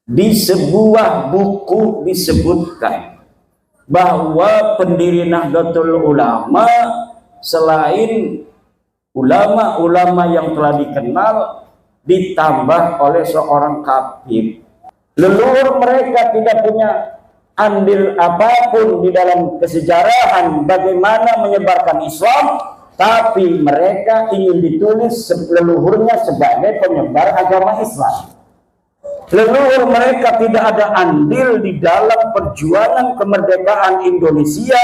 Di sebuah buku disebutkan bahwa pendiri Nahdlatul Ulama selain ulama-ulama yang telah dikenal ditambah oleh seorang khatib. Leluhur mereka tidak punya andil apapun di dalam kesejarahan bagaimana menyebarkan Islam, tapi mereka ingin ditulis leluhurnya sebagai penyebar agama Islam. Leluhur mereka tidak ada andil di dalam perjuangan kemerdekaan Indonesia,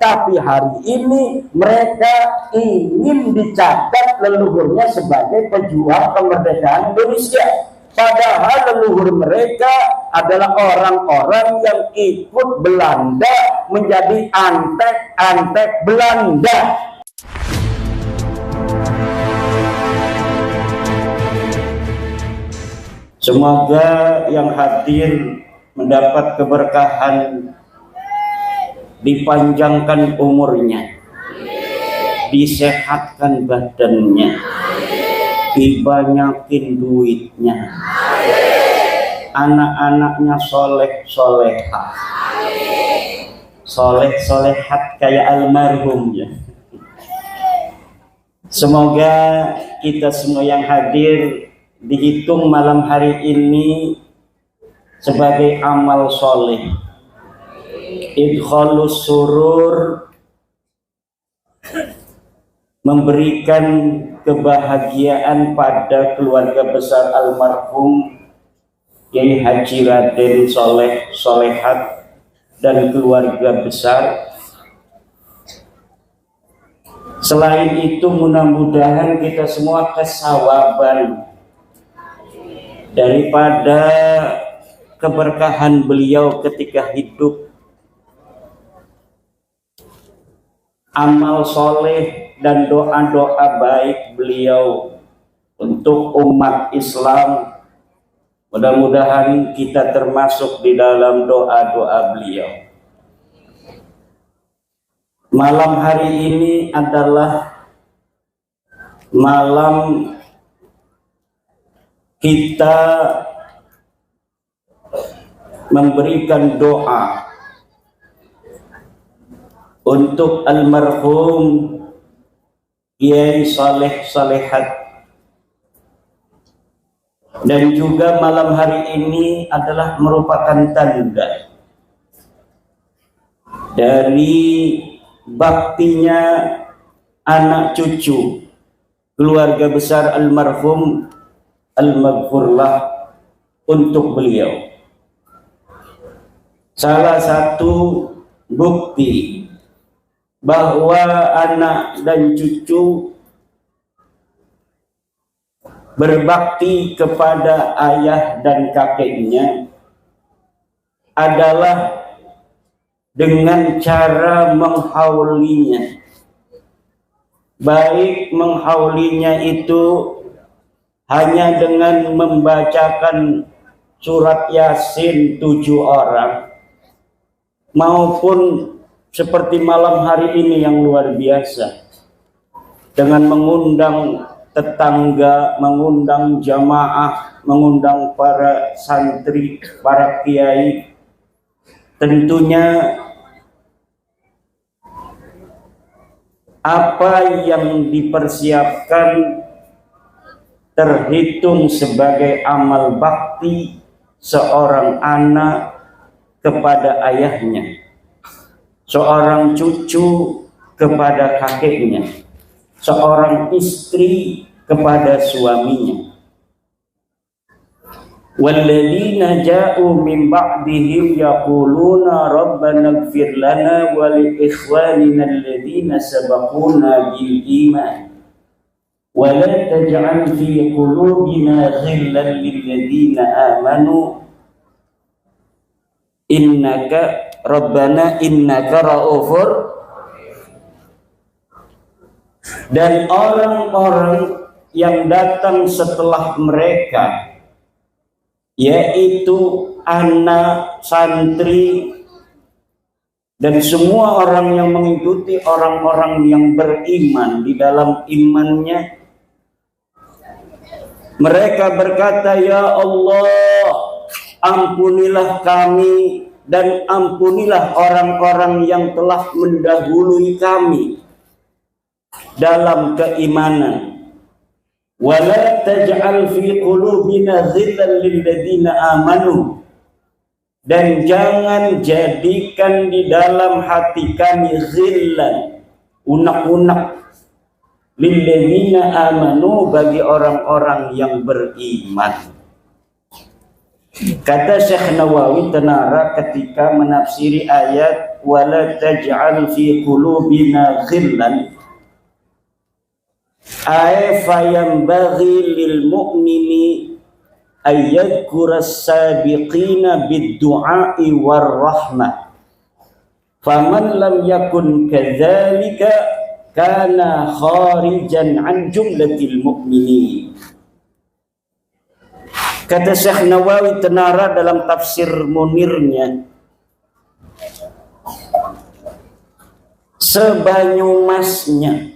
tapi hari ini mereka ingin dicatat leluhurnya sebagai pejuang kemerdekaan Indonesia. Padahal leluhur mereka adalah orang-orang yang ikut Belanda menjadi antek-antek Belanda. Semoga yang hadir mendapat keberkahan, dipanjangkan umurnya, disehatkan badannya, dibanyakin duitnya, anak-anaknya soleh-solehah, soleh-solehat kayak almarhum ya. Semoga kita semua yang hadir dihitung malam hari ini sebagai amal soleh, idkhalus surur, memberikan kebahagiaan pada keluarga besar almarhum Kiai Haji Raden Soleh Solehat dan keluarga besar. Selain itu mudah-mudahan kita semua kesawaban daripada keberkahan beliau ketika hidup, amal soleh dan doa-doa baik beliau untuk umat Islam. Mudah-mudahan kita termasuk di dalam doa-doa beliau. Malam hari ini adalah malam kita memberikan doa untuk almarhum Kiai Saleh Salehat, dan juga malam hari ini adalah merupakan tanda dari baktinya anak cucu keluarga besar almarhum al-maghfurlah untuk beliau. Salah satu bukti bahwa anak dan cucu berbakti kepada ayah dan kakeknya adalah dengan cara menghaulinya. Baik menghaulinya itu hanya dengan membacakan surat Yasin 7 orang, maupun seperti malam hari ini yang luar biasa dengan mengundang tetangga, mengundang jamaah, mengundang para santri, para kiai. Tentunya apa yang dipersiapkan terhitung sebagai amal bakti seorang anak kepada ayahnya, seorang cucu kepada kakeknya, seorang istri kepada suaminya. Walladzina ja'u min ba'dihim yaquluna rabbana ighfir lana wa li ikhwanina alladzina sabaquna bil iman wa la taj'al fi qulubina ghillan lil ladzina amanu innaka rabbana innaka ra'ufur. Dan orang-orang yang datang setelah mereka, yaitu anak, santri, dan semua orang yang mengikuti orang-orang yang beriman di dalam imannya, mereka berkata, ya Allah, ampunilah kami dan ampunilah orang-orang yang telah mendahului kami dalam keimanan. Wala taj'al fi qulubina ghillan lil ladzina amanu, dan jangan jadikan di dalam hati kami ghillan, unak-unak, lil ladzina amanu, bagi orang-orang yang beriman. Kata Syekh Nawawi Tenara ketika menafsiri ayat wala taj'al fi qulubina ghillan, ay fayambaghi lil mu'mini ayyadhkuras sabiqina bid-du'a'i war rahmah, faman lam yakun kadzalika kana kharijan an jumlatil mu'minin. Kata Syekh Nawawi Tenara dalam tafsir Munirnya, sebanyumasnya,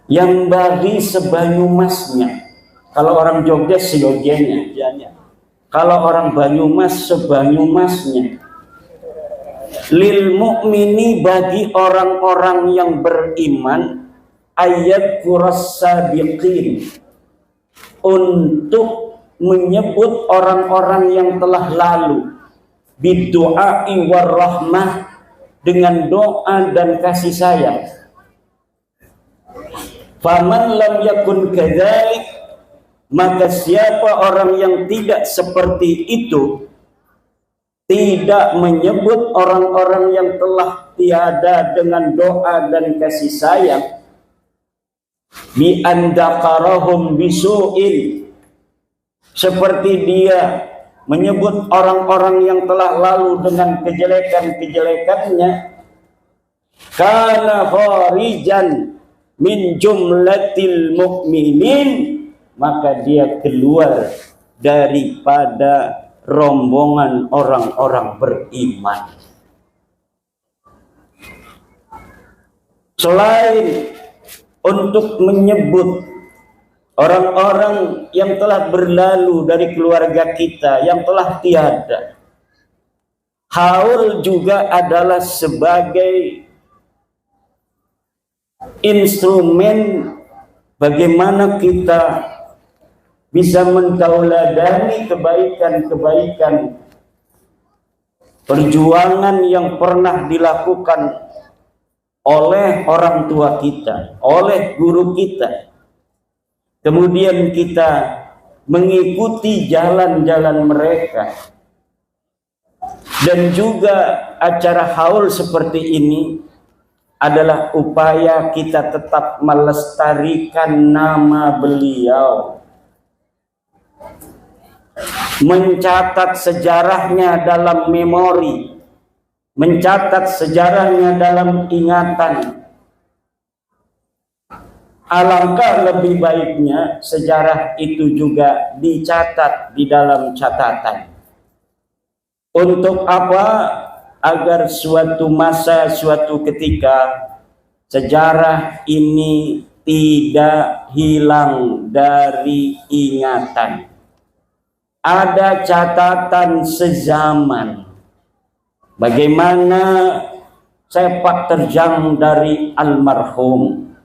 yang bagi sebanyumasnya. Kalau orang Jogja seyogenya, kalau orang Banyumas sebanyumasnya. Lil mu'mini, bagi orang-orang yang beriman, ayat kuras sabiqin, untuk menyebut orang-orang yang telah lalu, bidu'ai warahmah, dengan doa dan kasih sayang. Faman lam yakun kadzalik, maka siapa orang yang tidak seperti itu, tidak menyebut orang-orang yang telah tiada dengan doa dan kasih sayang, bi andakarahum bisu'in, seperti dia menyebut orang-orang yang telah lalu dengan kejelekan-kejelekannya, kana kharijan min jumlatil mu'minin, maka dia keluar daripada rombongan orang-orang beriman. Selain untuk menyebut orang-orang yang telah berlalu dari keluarga kita, yang telah tiada, haul juga adalah sebagai instrumen bagaimana kita bisa mentauladani kebaikan-kebaikan perjuangan yang pernah dilakukan oleh orang tua kita, oleh guru kita. Kemudian kita mengikuti jalan-jalan mereka. Dan juga acara haul seperti ini adalah upaya kita tetap melestarikan nama beliau, mencatat sejarahnya dalam memori, mencatat sejarahnya dalam ingatan. Alangkah lebih baiknya sejarah itu juga dicatat di dalam catatan. Untuk apa? Agar suatu masa, suatu ketika sejarah ini tidak hilang dari ingatan. Ada catatan sezaman. Bagaimana sepak terjang dari almarhum,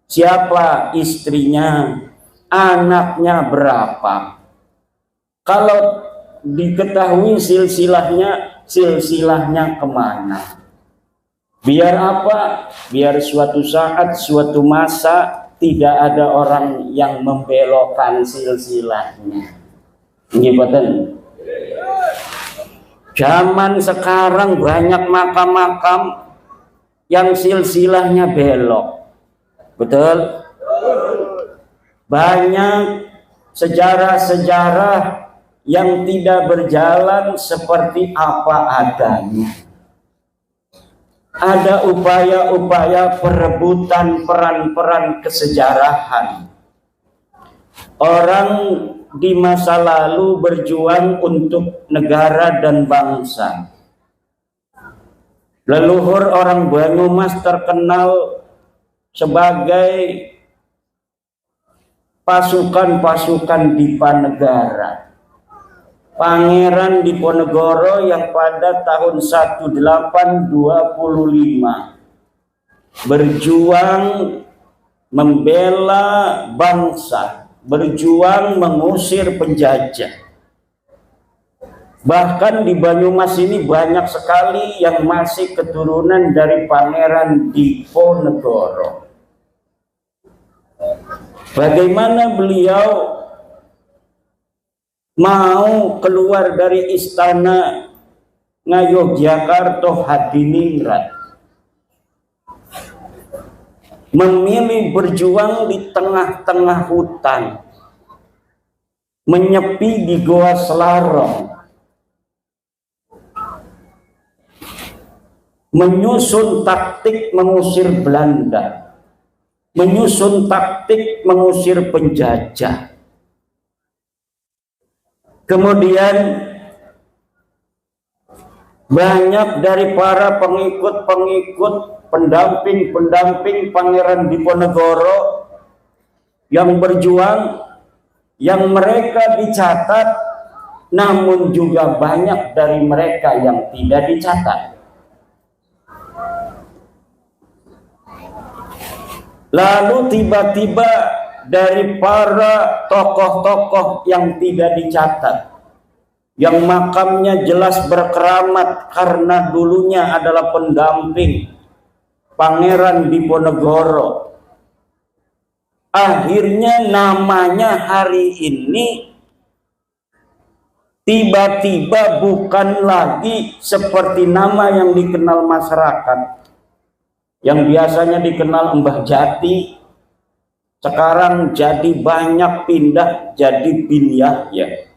siapa istrinya, anaknya berapa. Kalau diketahui silsilahnya kemana. Biar apa? Biar suatu saat, suatu masa tidak ada orang yang membelokkan silsilahnya. Ngikutin. Zaman sekarang banyak makam-makam yang silsilahnya belok. Betul? Banyak sejarah-sejarah yang tidak berjalan seperti apa adanya. Ada upaya-upaya perebutan peran-peran kesejarahan. Orang di masa lalu berjuang untuk negara dan bangsa. Leluhur orang Banyumas terkenal sebagai pasukan-pasukan Dipa Negara. Pangeran Diponegoro yang pada tahun 1825 berjuang membela bangsa, berjuang mengusir penjajah. Bahkan di Banyumas ini banyak sekali yang masih keturunan dari Pangeran Diponegoro. Bagaimana beliau mau keluar dari istana Ngayogyakarta Hadiningrat, memilih berjuang di tengah-tengah hutan, menyepi di Goa Selarong, menyusun taktik mengusir Belanda, menyusun taktik mengusir penjajah. Kemudian banyak dari para pengikut-pengikut, pendamping-pendamping Pangeran Diponegoro yang berjuang, yang mereka dicatat, namun juga banyak dari mereka yang tidak dicatat. Lalu tiba-tiba dari para tokoh-tokoh yang tidak dicatat, yang makamnya jelas berkeramat karena dulunya adalah pendamping Pangeran Diponegoro, akhirnya namanya hari ini tiba-tiba bukan lagi seperti nama yang dikenal masyarakat, yang biasanya dikenal Mbah Jati, sekarang jadi banyak pindah jadi Bin Yahya.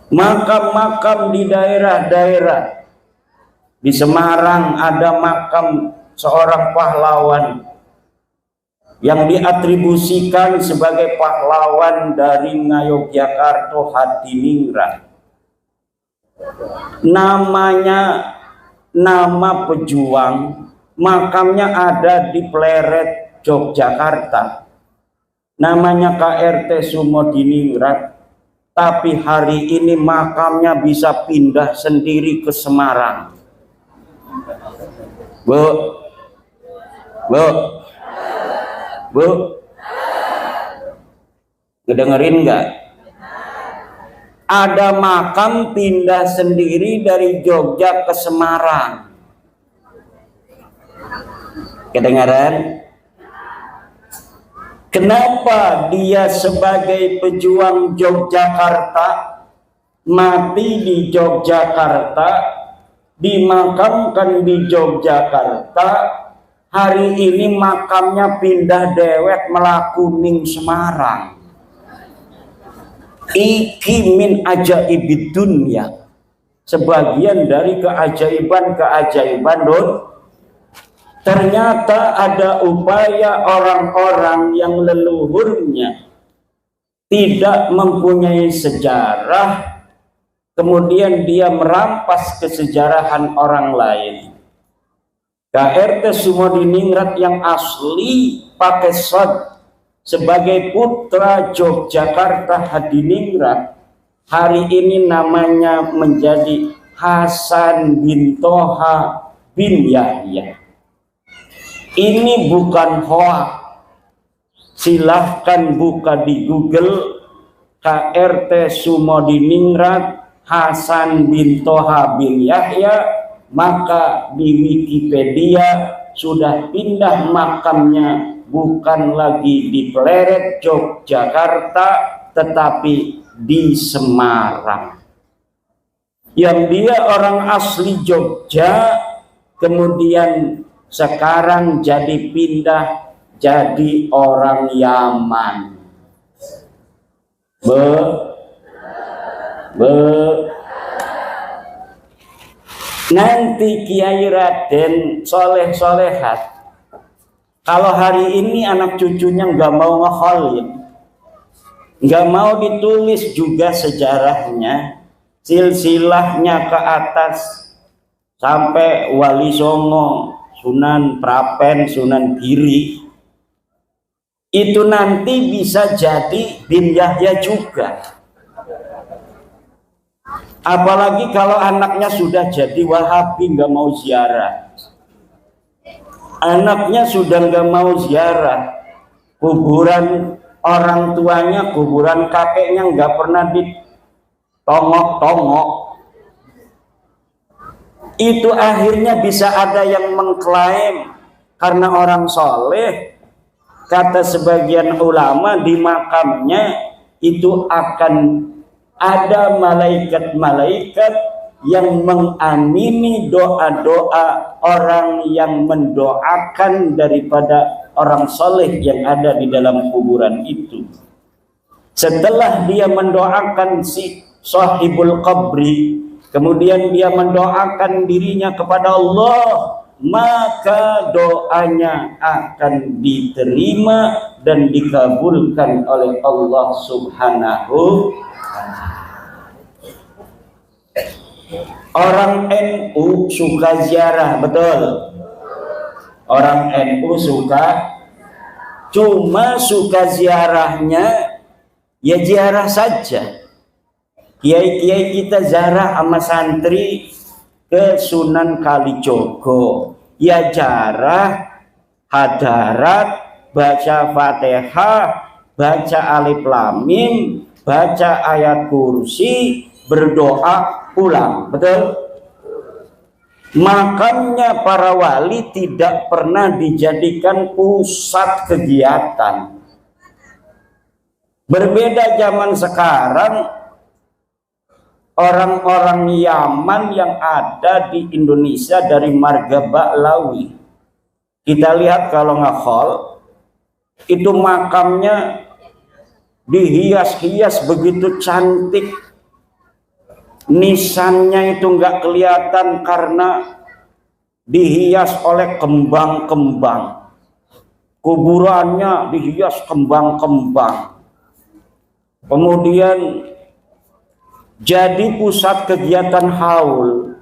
Makam-makam di daerah-daerah, di Semarang ada makam seorang pahlawan yang diatribusikan sebagai pahlawan dari Ngayogyakarta Hadiningrat. Namanya nama pejuang, makamnya ada di Pleret, Yogyakarta. Namanya KRT Sumodiningrat, tapi hari ini makamnya bisa pindah sendiri ke Semarang. Bu, ngedengerin nggak? Ada makam pindah sendiri dari Jogja ke Semarang. Kedengaran? Kenapa dia sebagai pejuang Yogyakarta, mati di Yogyakarta, dimakamkan di Yogyakarta, hari ini makamnya pindah dewek Melakuning Semarang? Iki min ajaibid dunya, sebagian dari keajaiban-keajaiban ternyata ada upaya orang-orang yang leluhurnya tidak mempunyai sejarah, kemudian dia merampas kesejarahan orang lain. KRT Sumodiningrat yang asli pakai sod sebagai putra Yogyakarta Hadiningrat, hari ini namanya menjadi Hasan bin Toha bin Yahya. Ini bukan hoax. Silahkan buka di Google KRT Sumodiningrat Hasan bin Toha bin Yahya, maka di Wikipedia sudah pindah makamnya bukan lagi di Pleret, Yogyakarta, tetapi di Semarang. Yang dia orang asli Jogja, kemudian sekarang jadi pindah jadi orang Yaman. Nanti Kiai Raden Soleh Solehat, kalau hari ini anak cucunya nggak mau ngekholin, nggak mau ditulis juga sejarahnya, silsilahnya ke atas sampai Wali Songo, Sunan Prapen, Sunan Giri, itu nanti bisa jadi Bin Yahya juga. Apalagi kalau anaknya sudah jadi Wahabi, nggak mau ziarah. Anaknya sudah nggak mau ziarah. Kuburan orang tuanya, kuburan kakeknya nggak pernah ditongok-tongok. Itu akhirnya bisa ada yang mengklaim karena orang soleh. Kata sebagian ulama, di makamnya itu akan ada malaikat-malaikat yang mengamini doa-doa orang yang mendoakan daripada orang soleh yang ada di dalam kuburan itu. Setelah dia mendoakan si sahibul qabri, kemudian dia mendoakan dirinya kepada Allah, maka doanya akan diterima dan dikabulkan oleh Allah Subhanahu. Orang NU suka ziarah, betul? Orang NU suka, cuma suka ziarahnya ya ziarah saja. Kiai-kiai kita ziarah sama santri ke Sunan Kalijogo, ya ziarah, hadarat, baca Fatihah, baca Alif Lam Mim, baca ayat kursi, berdoa, pulang, betul? Makanya para wali tidak pernah dijadikan pusat kegiatan. Berbeda zaman sekarang, orang-orang Yaman yang ada di Indonesia dari marga Ba'lawi, kita lihat kalau nge-haul itu makamnya dihias-hias begitu cantik. Nisannya itu nggak kelihatan karena dihias oleh kembang-kembang. Kuburannya dihias kembang-kembang. Kemudian jadi pusat kegiatan haul.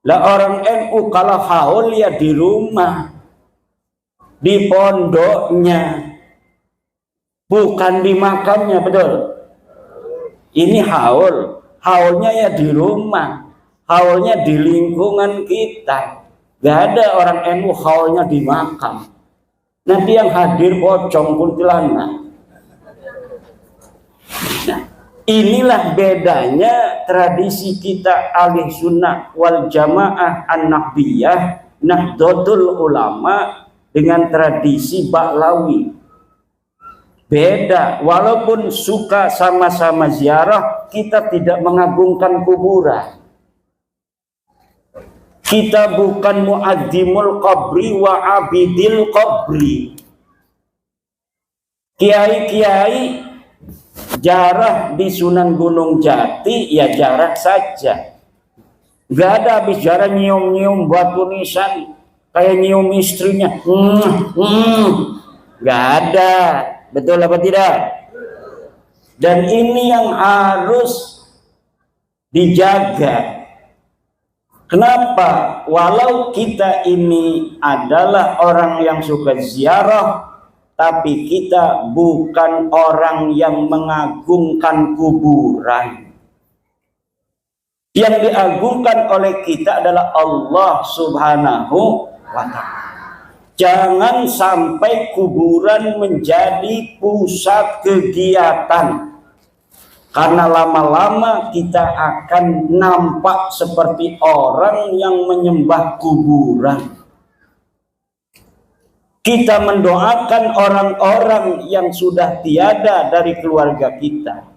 Lah orang NU kalau haul ya di rumah, di pondoknya, bukan di makamnya, betul? Ini haul. Haulnya ya di rumah, haulnya di lingkungan kita. Gak ada orang NU haulnya di makam. Nanti yang hadir pocong kuntilanak. Nah, inilah bedanya tradisi kita ahli sunnah wal jamaah an-nahbiyah, Nahdlatul Ulama dengan tradisi Ba'lawi. Beda, walaupun suka sama-sama ziarah, kita tidak mengagungkan kuburan. Kita bukan muadzimul qabri wa abidil qabri. Kiai-kiai jarah di Sunan Gunung Jati, ya jarah saja. Gak ada habis jarah nyium-nyium batu nisan, kayak nyium istrinya. Gak ada. Betul apa tidak? Dan ini yang harus dijaga. Kenapa? Walau kita ini adalah orang yang suka ziarah, tapi kita bukan orang yang mengagungkan kuburan. Yang diagungkan oleh kita adalah Allah Subhanahu wa ta'ala. Jangan sampai kuburan menjadi pusat kegiatan. Karena lama-lama kita akan nampak seperti orang yang menyembah kuburan. Kita mendoakan orang-orang yang sudah tiada dari keluarga kita.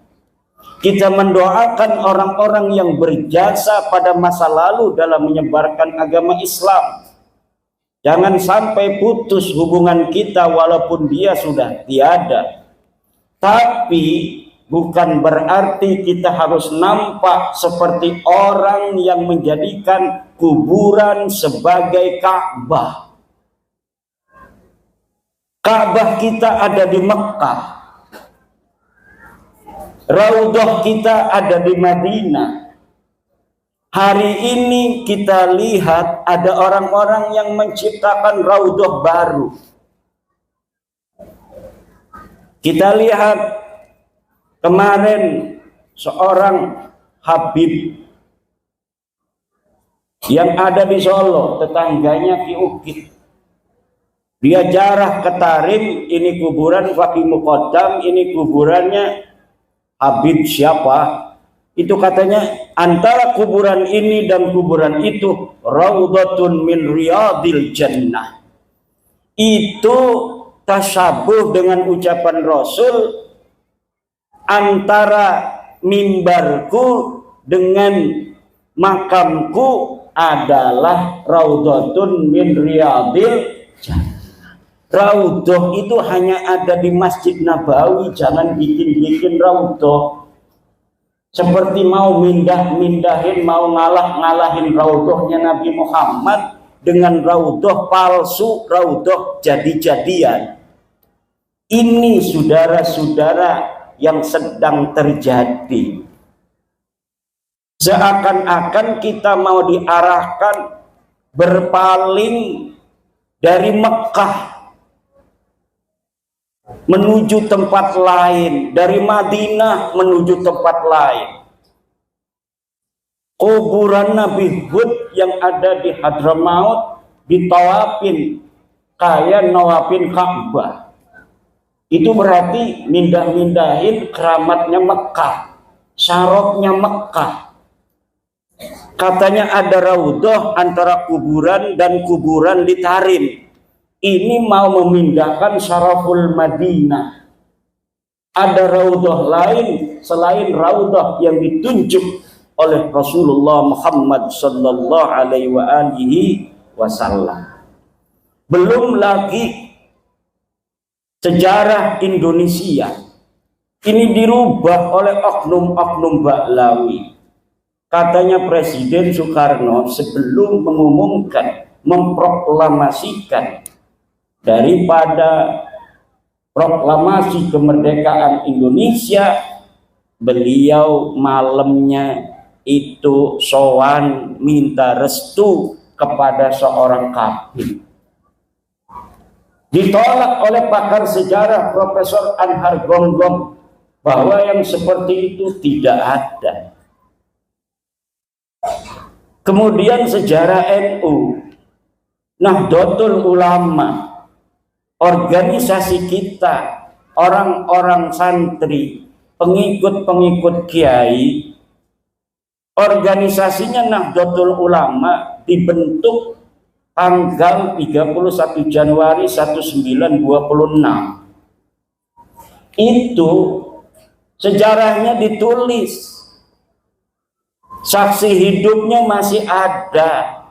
Kita mendoakan orang-orang yang berjasa pada masa lalu dalam menyebarkan agama Islam. Jangan sampai putus hubungan kita walaupun dia sudah tiada. Tapi bukan berarti kita harus nampak seperti orang yang menjadikan kuburan sebagai Ka'bah. Ka'bah kita ada di Mekah. Raudhah kita ada di Madinah. Hari ini kita lihat ada orang-orang yang menciptakan raudhah baru. Kita lihat kemarin seorang Habib yang ada di Solo, tetangganya Ki Ukit. Dia jarah ke Tarim, ini kuburan Fakih Muqaddam, ini kuburannya Habib siapa. Itu katanya antara kuburan ini dan kuburan itu raudhatun min riyadil jannah. Itu tasyabuh dengan ucapan Rasul, antara mimbarku dengan makamku adalah raudhatun min riyadil jannah. Raudhah itu hanya ada di Masjid Nabawi, jangan bikin-bikin raudhah. Seperti mau mindahin, mau ngalahin raudhahnya Nabi Muhammad dengan raudhah palsu, raudhah jadi-jadian. Ini saudara-saudara yang sedang terjadi. Seakan-akan kita mau diarahkan berpaling dari Mekah menuju tempat lain, dari Madinah menuju tempat lain. Kuburan Nabi Hud yang ada di Hadramaut ditawafin kayak nawafin Ka'bah. Itu berarti mindahin keramatnya Mekah, syarafnya Mekah. Katanya ada raudhah antara kuburan dan kuburan di Tarim. Ini mau memindahkan syaraful Madinah. Ada raudhah lain selain raudhah yang ditunjuk oleh Rasulullah Muhammad sallallahu alaihi wasallam. Belum lagi sejarah Indonesia ini dirubah oleh oknum-oknum Baklawi. Katanya Presiden Soekarno sebelum mengumumkan, memproklamasikan daripada proklamasi kemerdekaan Indonesia, beliau malamnya itu sowan minta restu kepada seorang kafir. Ditolak oleh pakar sejarah Profesor Anhar Gonggong bahwa yang seperti itu tidak ada. Kemudian sejarah NU, Nahdlatul Ulama, organisasi kita, orang-orang santri, pengikut-pengikut kiai, organisasinya Nahdlatul Ulama dibentuk tanggal 31 Januari 1926. Itu sejarahnya ditulis. Saksi hidupnya masih ada.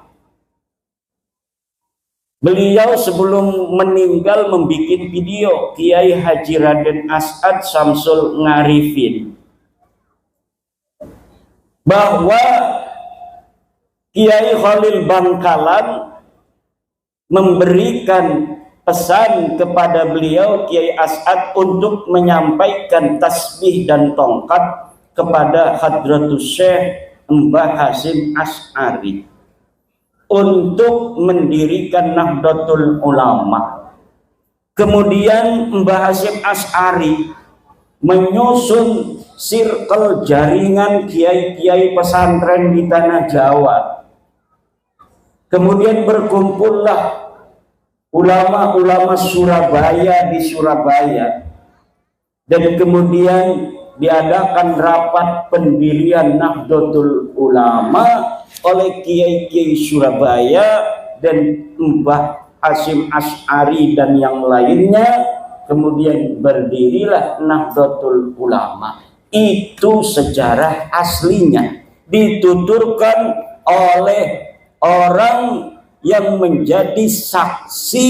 Beliau sebelum meninggal membuat video, Kiai Haji Raden As'ad Samsul Ngarifin, bahwa Kiai Khalil Bangkalan memberikan pesan kepada beliau Kiai As'ad untuk menyampaikan tasbih dan tongkat kepada Hadratus Syekh Mbah Hasyim Asy'ari untuk mendirikan Nahdlatul Ulama. Kemudian Mbah Hasyim Asy'ari menyusun circle jaringan kiai-kiai pesantren di tanah Jawa. Kemudian berkumpullah ulama-ulama Surabaya di Surabaya, dan kemudian diadakan rapat pendirian Nahdlatul Ulama oleh kiai-kiai Surabaya dan Mbah Hasyim Asy'ari dan yang lainnya. Kemudian berdirilah Nahdlatul Ulama. Itu sejarah aslinya, dituturkan oleh orang yang menjadi saksi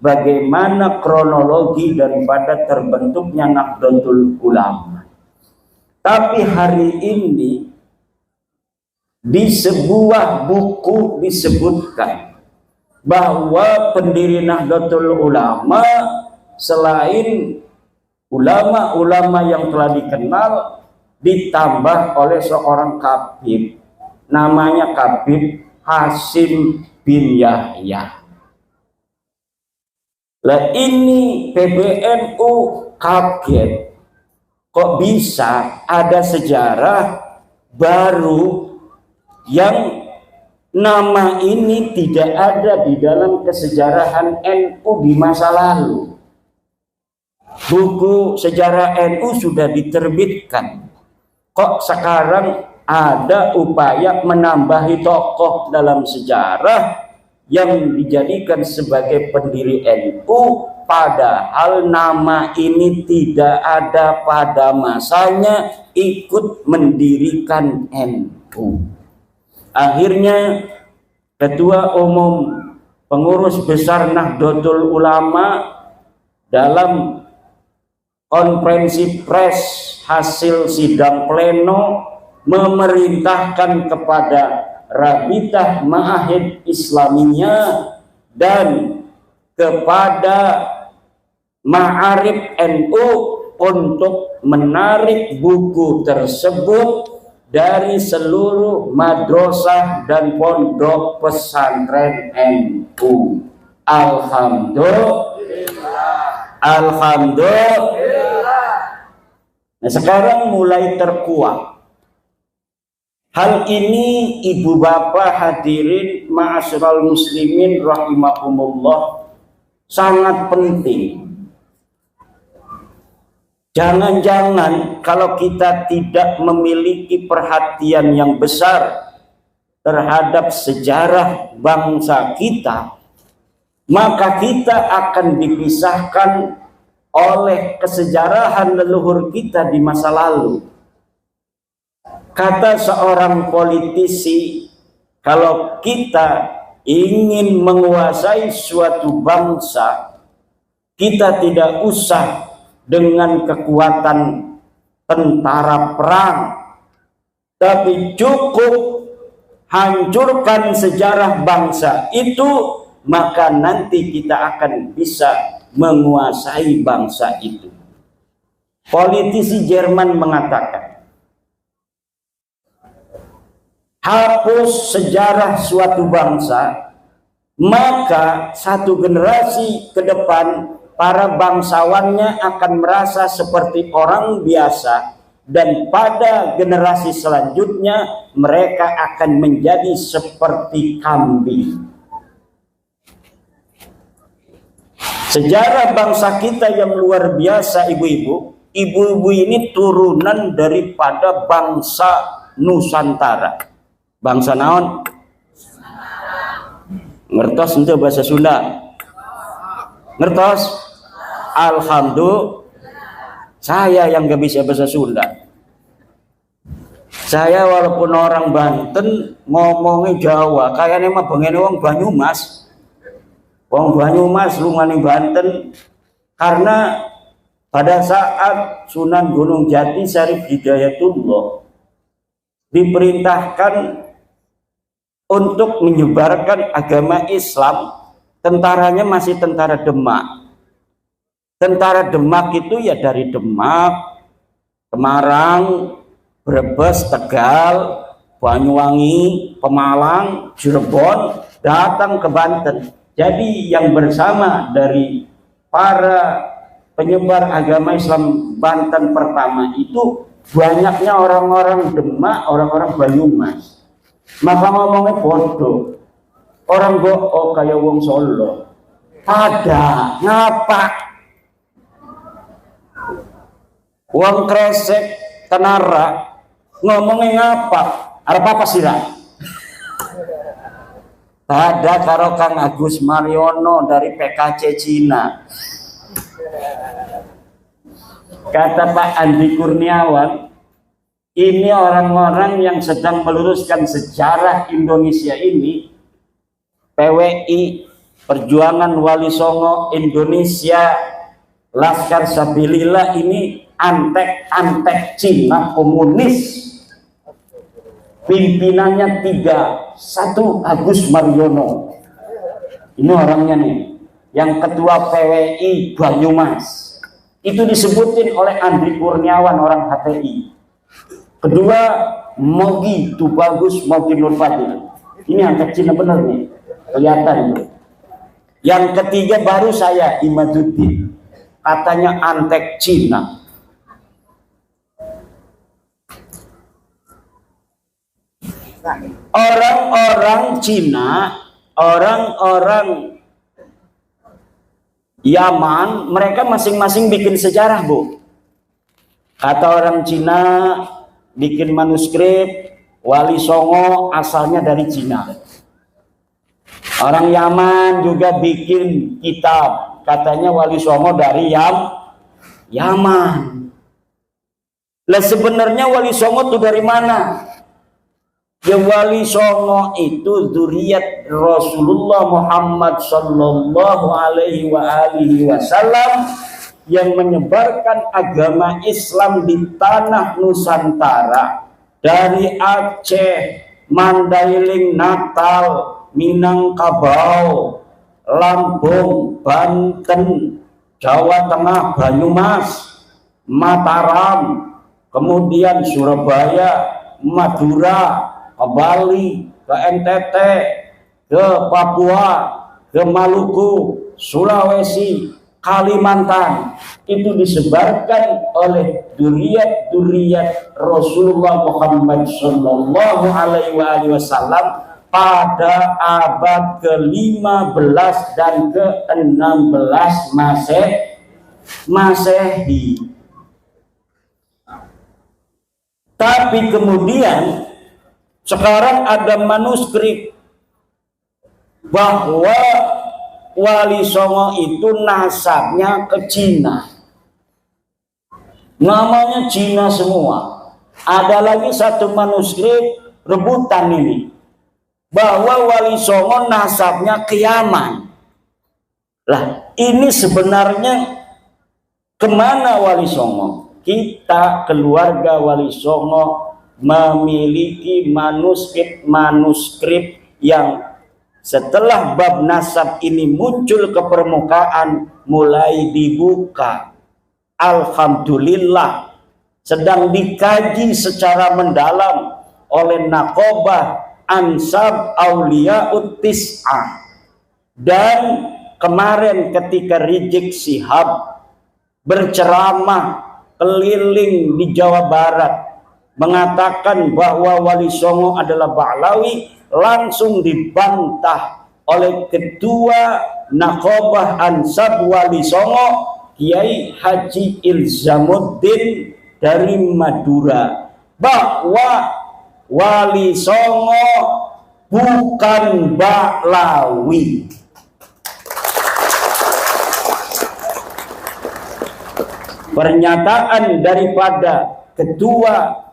bagaimana kronologi daripada terbentuknya Nahdlatul Ulama. Tapi hari ini di sebuah buku disebutkan bahwa pendiri Nahdlatul Ulama selain ulama-ulama yang telah dikenal, ditambah oleh seorang kabib, namanya Kabib Hasyim bin Yahya. Lah ini PBNU kaget, kok bisa ada sejarah baru yang nama ini tidak ada di dalam kesejarahan NU di masa lalu. Buku sejarah NU sudah diterbitkan. Kok sekarang ada upaya menambahi tokoh dalam sejarah yang dijadikan sebagai pendiri NU, padahal nama ini tidak ada pada masanya ikut mendirikan NU. Akhirnya Ketua Umum Pengurus Besar Nahdlatul Ulama dalam konferensi pers hasil sidang pleno memerintahkan kepada Rabitah Ma'ahid Islamiyah dan kepada Ma'arif NU untuk menarik buku tersebut dari seluruh madrasah dan pondok pesantren NU. Alhamdulillah. Nah, sekarang mulai terkuak. Hal ini ibu bapak hadirin ma'asyiral muslimin rahimakumullah sangat penting. Jangan-jangan kalau kita tidak memiliki perhatian yang besar terhadap sejarah bangsa kita, maka kita akan dipisahkan oleh kesejarahan leluhur kita di masa lalu. Kata seorang politisi, kalau kita ingin menguasai suatu bangsa, kita tidak usah dengan kekuatan tentara perang, tapi cukup hancurkan sejarah bangsa itu, maka nanti kita akan bisa menguasai bangsa itu. Politisi Jerman mengatakan, hapus sejarah suatu bangsa, maka satu generasi ke depan para bangsawannya akan merasa seperti orang biasa, dan pada generasi selanjutnya mereka akan menjadi seperti kambing. Sejarah bangsa kita yang luar biasa, ibu-ibu. Ibu-ibu ini turunan daripada bangsa Nusantara. Bangsa naon? Ngertos itu bahasa Sunda? Ngertos? Alhamdulillah. Saya yang gak bisa bahasa Sunda. Saya walaupun orang Banten ngomongnya Jawa, kayaknya mah pengen wong Banyumas. Wong Banyumas lumani Banten, karena pada saat Sunan Gunung Jati Syarif Hidayatullah diperintahkan untuk menyebarkan agama Islam, tentaranya masih tentara Demak. Tentara Demak itu ya dari Demak, Semarang, Brebes, Tegal, Banyuwangi, Pemalang, Cirebon, datang ke Banten. Jadi yang bersama dari para penyebar agama Islam Banten pertama itu banyaknya orang-orang Demak, orang-orang Banyumas. Maka ngomongnya bodoh. Orang oh kayak wong Solo. Ada ngapa? Wong kresek tenara ngomongnya ngapa? Apa sih lah? Ada karo Kang Agus Mariono dari PKC Cina. Kata Pak Andi Kurniawan, ini orang-orang yang sedang meluruskan sejarah Indonesia ini. PWI, Perjuangan Wali Songo Indonesia, Laskar Sabilillah ini antek-antek Cina komunis. Pimpinannya 3, 1 Agus Mariono. Ini orangnya nih. Yang ketua PWI Banyumas. Itu disebutin oleh Andi Kurniawan orang HTI. Kedua Mogi Tubagus Mogi Nurpati. Ini antek Cina bener nih. Kelihatan. Yang ketiga baru saya Imaduddin. Katanya antek Cina. Orang-orang Cina, orang-orang Yaman, mereka masing-masing bikin sejarah, Bu. Kata orang Cina bikin manuskrip, Wali Songo asalnya dari Cina. Orang Yaman juga bikin kitab, katanya Wali Songo dari Yaman. Lah sebenarnya Wali Songo itu dari mana? Ya, Wali Songo itu zuriat Rasulullah Muhammad sallallahu alaihi wasallam yang menyebarkan agama Islam di tanah Nusantara, dari Aceh, Mandailing, Natal, Minangkabau, Lampung, Banten, Jawa Tengah, Banyumas, Mataram, kemudian Surabaya, Madura, ke Bali, ke NTT, ke Papua, ke Maluku, Sulawesi, Kalimantan. Itu disebarkan oleh duriat Rasulullah Muhammad sallallahu alaihi wasallam pada abad ke-15 dan ke-16 Masehi. Tapi kemudian sekarang ada manuskrip bahwa Wali Songo itu nasabnya ke Cina. Namanya Cina semua. Ada lagi satu manuskrip rebutan ini, bahwa Wali Songo nasabnya ke Yaman. Lah, ini sebenarnya kemana Wali Songo? Kita keluarga Wali Songo memiliki manuskrip yang setelah bab nasab ini muncul ke permukaan mulai dibuka. Alhamdulillah sedang dikaji secara mendalam oleh Naqobah Ansab Auliyaut Tis'ah. Dan kemarin ketika Rizik Syihab berceramah keliling di Jawa Barat mengatakan bahwa Wali Songo adalah Ba'lawi, langsung dibantah oleh Ketua Naqobah Ansab Wali Songo, Kiai Haji Ilzamuddin dari Madura, bahwa Wali Songo bukan Ba'lawi. Pernyataan daripada Ketua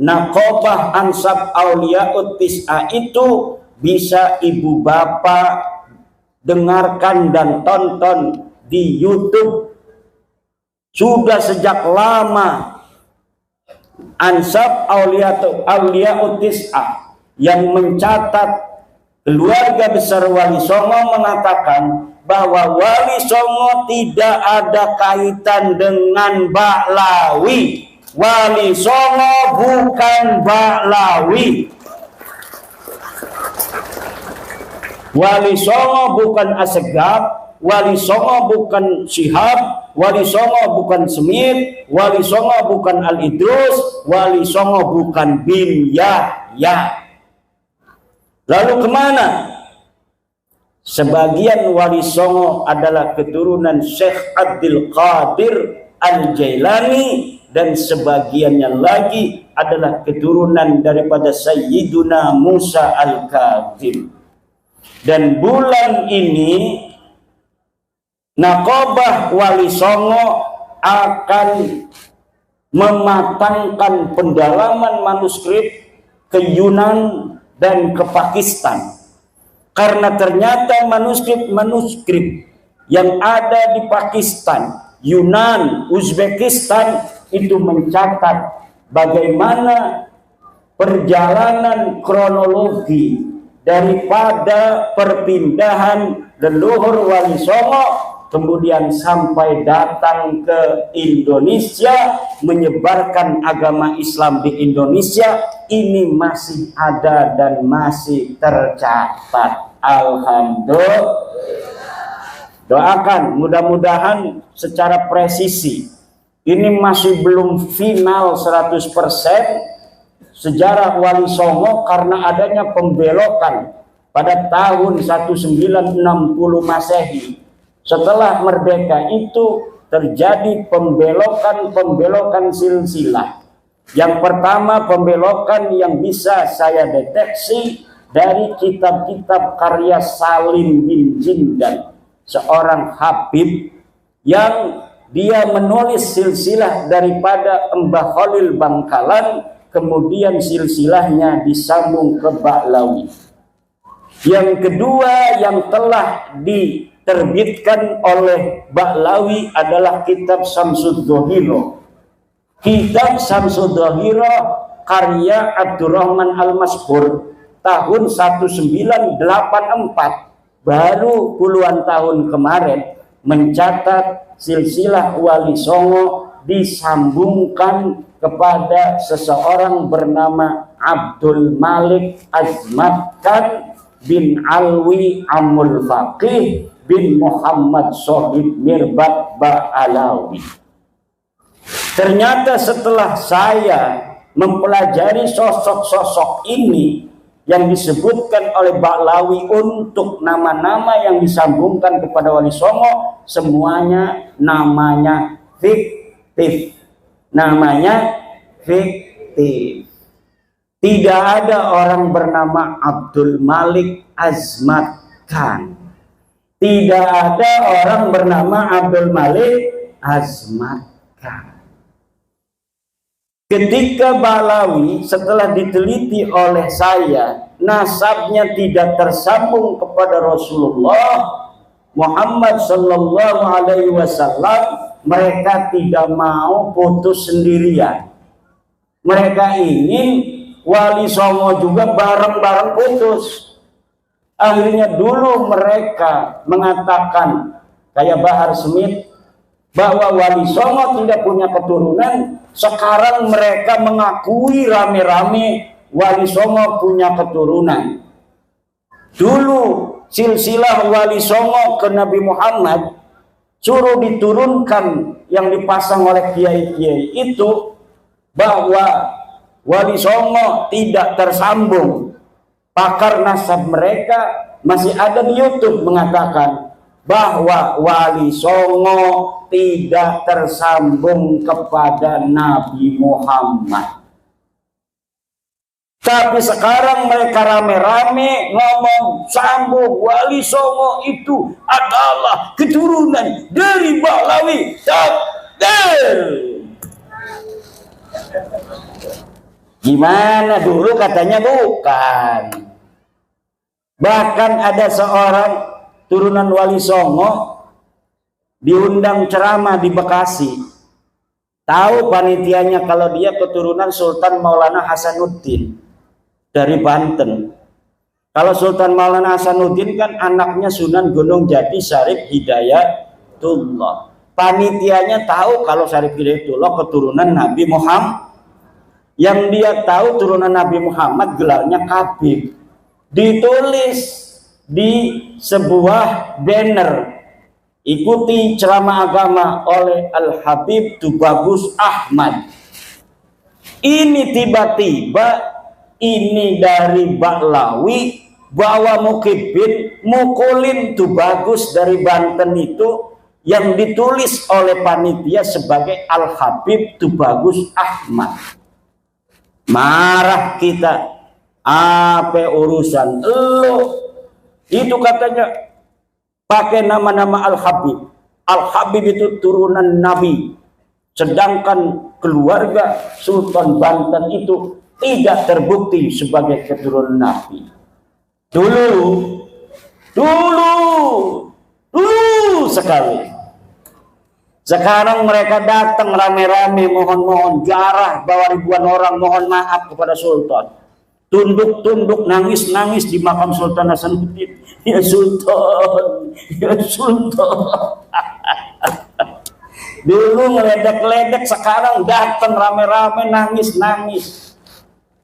Naqobah Ansab Auliyaut Tis'ah itu bisa ibu bapak dengarkan dan tonton di YouTube. Sudah sejak lama Ansab Auliyaut Tis'ah yang mencatat keluarga besar Wali Songo mengatakan bahwa Wali Songo tidak ada kaitan dengan Ba'lawi. Wali Songo bukan Ba'lawi. Wali Songo bukan Assegaf, Wali Songo bukan Syihab, Wali Songo bukan Semit, Wali Songo bukan Al-Idrus, Wali Songo bukan bin Yahya. Lalu kemana? Sebagian Wali Songo adalah keturunan Syekh Abdul Qadir Al-Jailani, dan sebagiannya lagi adalah keturunan daripada Sayyiduna Musa Al-Kadzim. Dan bulan ini Naqobah Wali Songo akan mematangkan pendalaman manuskrip ke Yunan dan ke Pakistan. Karena ternyata manuskrip yang ada di Pakistan, Yunan, Uzbekistan itu mencatat bagaimana perjalanan kronologi daripada perpindahan leluhur Wali Songo kemudian sampai datang ke Indonesia, menyebarkan agama Islam di Indonesia. Ini masih ada dan masih tercatat. Alhamdulillah. Doakan mudah-mudahan secara presisi. Ini masih belum final 100%, sejarah Wali Songo karena adanya pembelokan pada tahun 1960 Masehi. Setelah merdeka itu terjadi pembelokan silsilah. Yang pertama, pembelokan yang bisa saya deteksi dari kitab-kitab karya Salim bin Jindan, seorang habib yang dia menulis silsilah daripada Mbah Khalil Bangkalan, kemudian silsilahnya disambung ke Ba'lawi. Yang kedua yang telah diterbitkan oleh Ba'lawi adalah kitab Samsuddohiro. Kitab Samsuddohiro karya Abdurrahman Al-Masbur tahun 1984, baru puluhan tahun kemarin, mencatat silsilah Wali Songo disambungkan kepada seseorang bernama Abdul Malik Azmat Khan bin Alwi Amul Faqih bin Muhammad Sohib Mirbat Ba'alawi. Ternyata setelah saya mempelajari sosok-sosok ini yang disebutkan oleh Ba'lawi untuk nama-nama yang disambungkan kepada Wali Songo, semuanya namanya fiktif. Namanya fiktif. Tidak ada orang bernama Abdul Malik Azmat Khan. Tidak ada orang bernama Abdul Malik Azmat Khan. Ketika Ba'lawi setelah diteliti oleh saya, nasabnya tidak tersambung kepada Rasulullah Muhammad Sallallahu Alaihi Wasallam, mereka tidak mau putus sendirian. Mereka ingin Wali Songo juga bareng-bareng putus. Akhirnya dulu mereka mengatakan kayak Bahar Smith bahwa Wali Songo tidak punya keturunan. Sekarang mereka mengakui rame-rame Wali Songo punya keturunan. Dulu silsilah Wali Songo ke Nabi Muhammad suruh diturunkan yang dipasang oleh kiai-kiai itu bahwa Wali Songo tidak tersambung. Pakar nasab mereka masih ada di YouTube mengatakan bahwa Wali Songo tidak tersambung kepada Nabi Muhammad. Tapi sekarang mereka rame-rame ngomong sambung Wali Songo itu adalah keturunan dari Ba'lawi. Takbir. Gimana dulu katanya bukan. Bahkan ada seorang turunan Wali Songo diundang ceramah di Bekasi. Tahu panitianya kalau dia keturunan Sultan Maulana Hasanuddin dari Banten. Kalau Sultan Maulana Hasanuddin kan anaknya Sunan Gunung Jati Syarif Hidayatullah. Panitianya tahu kalau Syarif Hidayatullah keturunan Nabi Muhammad. Yang dia tahu turunan Nabi Muhammad gelarnya Kabib. Ditulis di sebuah banner, ikuti ceramah agama oleh Al-Habib Tubagus Ahmad. Ini tiba-tiba ini dari Ba'lawi bawa Mukibin mukulin Tubagus dari Banten itu yang ditulis oleh panitia sebagai Al-Habib Tubagus Ahmad. Marah kita, apa urusan lo? Itu katanya pakai nama-nama Al-Habib. Al-Habib itu turunan Nabi. Sedangkan keluarga Sultan Banten itu tidak terbukti sebagai keturunan Nabi. Dulu sekali. Sekarang mereka datang rame-rame mohon-mohon jarah bawa ribuan orang mohon maaf kepada Sultan. Tunduk-tunduk nangis-nangis di makam Sultan Hasanuddin. Ya Sultan, ya Sultan. Dulu ngeledek-ledek, sekarang datang rame-rame nangis-nangis.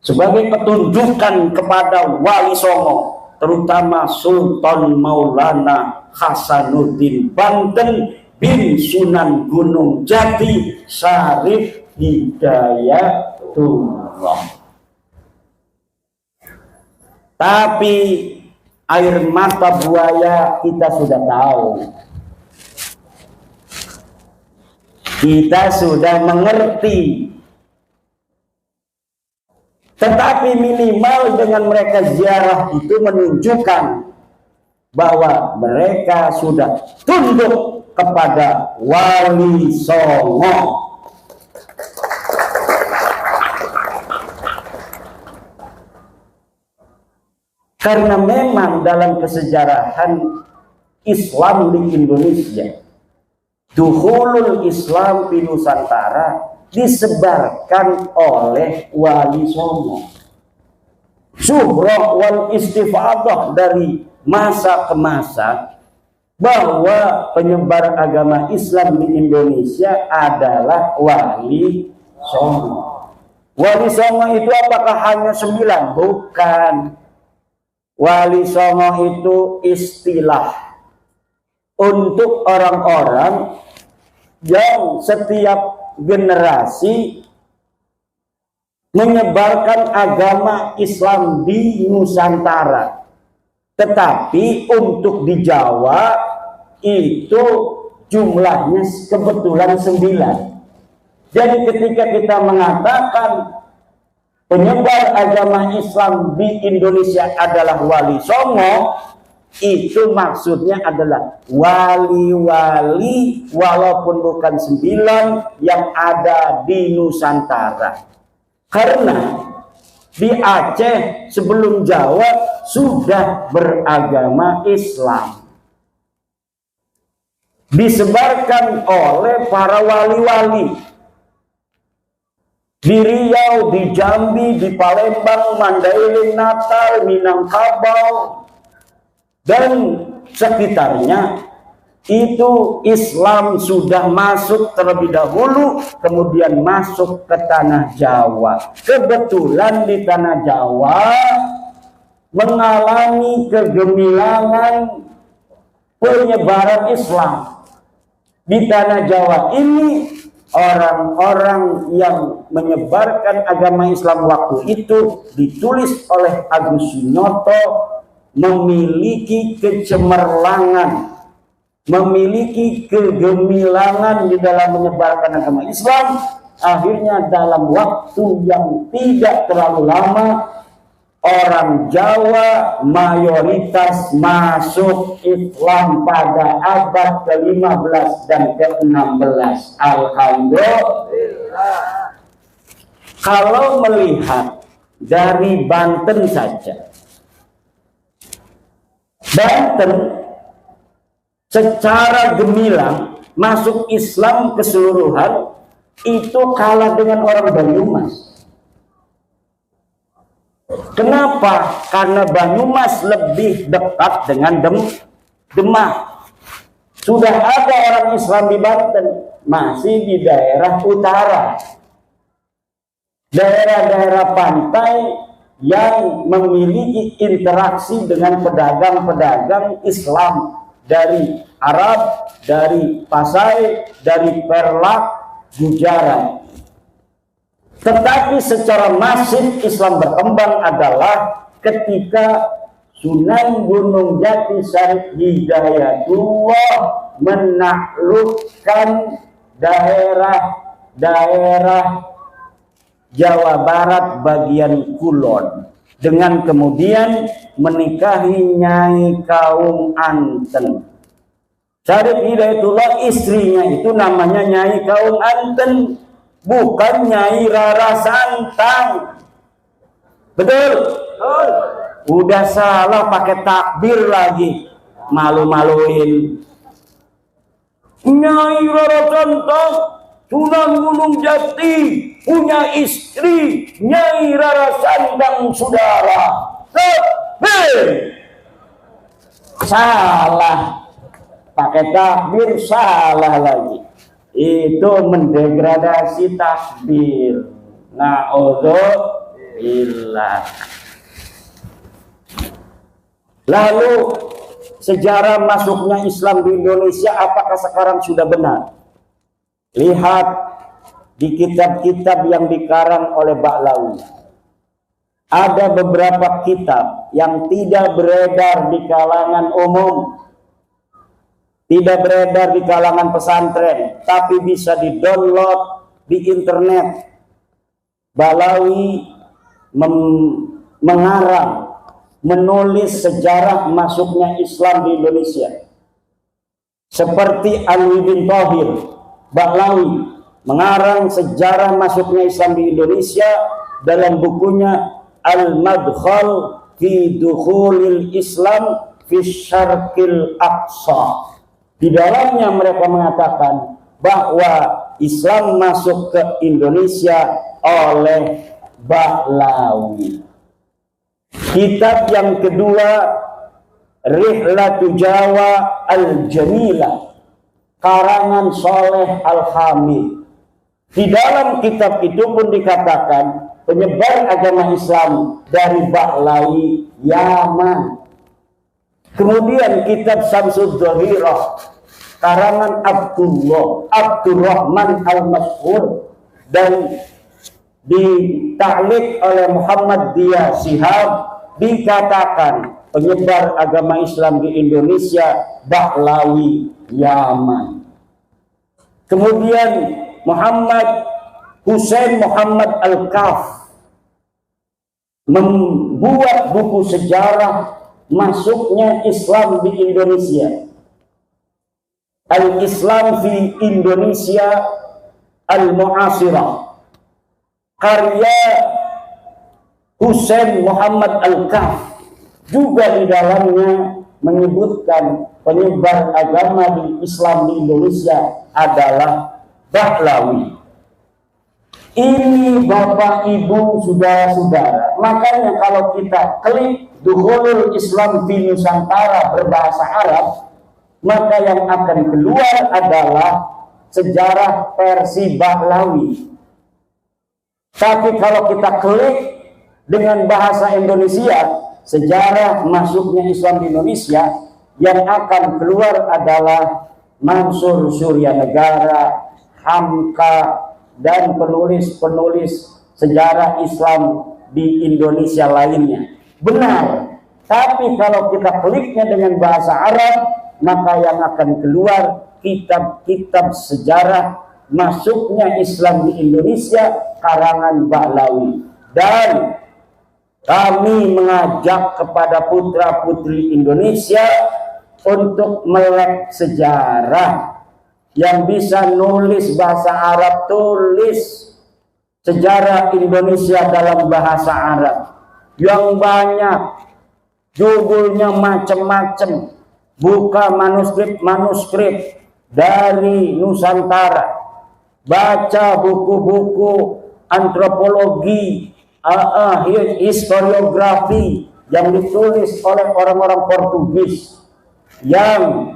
Sebagai petunjukan kepada Wali Songo, terutama Sultan Maulana Hasanuddin Banten bin Sunan Gunung Jati Syarif Hidayatullah. Tapi air mata buaya kita sudah tahu. Kita sudah mengerti. Tetapi minimal dengan mereka ziarah itu menunjukkan bahwa mereka sudah tunduk kepada Wali Songo. Karena memang dalam kesejarahan Islam di Indonesia, duhulul Islam di Nusantara disebarkan oleh Wali Songo. Syuhrah wal istifadah dari masa ke masa bahwa penyebar agama Islam di Indonesia adalah Wali Songo. Wali Songo itu apakah hanya 9? Bukan. Wali Songo itu istilah untuk orang-orang yang setiap generasi menyebarkan agama Islam di Nusantara. Tetapi untuk di Jawa itu jumlahnya kebetulan 9. Jadi ketika kita mengatakan penyebar agama Islam di Indonesia adalah Wali Songo, itu maksudnya adalah wali-wali walaupun bukan 9 yang ada di Nusantara. Karena di Aceh sebelum Jawa sudah beragama Islam, disebarkan oleh para wali-wali. Di Riau, di Jambi, di Palembang, Mandailing, Natal, Minangkabau, dan sekitarnya itu Islam sudah masuk terlebih dahulu, kemudian masuk ke tanah Jawa. Kebetulan di tanah Jawa mengalami kegemilangan penyebaran Islam. Di tanah Jawa ini orang-orang yang menyebarkan agama Islam waktu itu ditulis oleh Agus Sunyoto memiliki kecemerlangan, memiliki kegemilangan di dalam menyebarkan agama Islam. Akhirnya dalam waktu yang tidak terlalu lama orang Jawa mayoritas masuk Islam pada abad ke-15 dan ke-16. Alhamdulillah. Kalau melihat dari Banten saja, Banten secara gemilang masuk Islam keseluruhan itu kalah dengan orang Banyumas. Kenapa? Karena Banyumas lebih dekat dengan Demak. Sudah ada orang Islam di Banten, masih di daerah utara, daerah-daerah pantai yang memiliki interaksi dengan pedagang-pedagang Islam dari Arab, dari Pasai, dari Perlak, Gujarat. Tetapi secara masif Islam berkembang adalah ketika Sunan Gunung Jati Syarif Hidayatullah menaklukkan daerah-daerah Jawa Barat bagian kulon dengan kemudian menikahi Nyai Kaum Anten. Syarif Hidayatullah istrinya itu namanya Nyai Kaum Anten, bukan Nyai Rara Santang. Betul? Udah salah pakai takbir lagi, malu-maluin. Nyai Rara Santang, Sunan Gunung Jati punya istri Nyai Rara Santang, saudara. Salah, pakai takbir salah lagi. Itu mendegradasi takbir. Na'udzubillah. Lalu sejarah masuknya Islam di Indonesia apakah sekarang sudah benar? Lihat di kitab-kitab yang dikarang oleh Ba'lawi. Ada beberapa kitab yang tidak beredar di kalangan umum, tidak beredar di kalangan pesantren, tapi bisa di-download di internet. Balawi mengarang, menulis sejarah masuknya Islam di Indonesia. Seperti Alwi bin Thohir, Balawi mengarang sejarah masuknya Islam di Indonesia dalam bukunya Al-Madkhal fi Dukhulil Islam fi Syarqil Aqsa. Di dalamnya mereka mengatakan bahwa Islam masuk ke Indonesia oleh Ba'lawi. Kitab yang kedua, Rihlatu Jawa Al-Jamilah, karangan Soleh Al-Hamid. Di dalam kitab itu pun dikatakan penyebar agama Islam dari Ba'lawi, Yaman. Kemudian kitab Samsud Dhahirah, karangan Abdurrahman Al-Mashhur, dan dita'liq oleh Muhammad Dia Shihab, dikatakan penyebar agama Islam di Indonesia Ba'lawi, Yaman. Kemudian Husain Muhammad Al-Kaf membuat buku sejarah masuknya Islam di Indonesia, Al-Islam fi Indonesia Al-Mu'asirah, karya Husain Muhammad Al-Kaf. Juga di dalamnya menyebutkan penyebar agama di Islam di Indonesia adalah Ba'lawi. Ini Bapak Ibu saudara-saudara, makanya kalau kita klik Dukhulul Islam di Nusantara berbahasa Arab, maka yang akan keluar adalah sejarah versi Ba'lawi. Tapi kalau kita klik dengan bahasa Indonesia, sejarah masuknya Islam di Indonesia, yang akan keluar adalah Mansur Suryanegara, Hamka, dan penulis-penulis sejarah Islam di Indonesia lainnya. Benar. Tapi kalau kita kliknya dengan bahasa Arab, maka yang akan keluar kitab-kitab sejarah masuknya Islam di Indonesia karangan Ba'lawi. Dan kami mengajak kepada putra-putri Indonesia untuk melek sejarah. Yang bisa nulis bahasa Arab, tulis sejarah Indonesia dalam bahasa Arab. Yang banyak, judulnya macam-macam. Buka manuskrip dari Nusantara. Baca buku-buku antropologi, historiografi yang ditulis oleh orang-orang Portugis, yang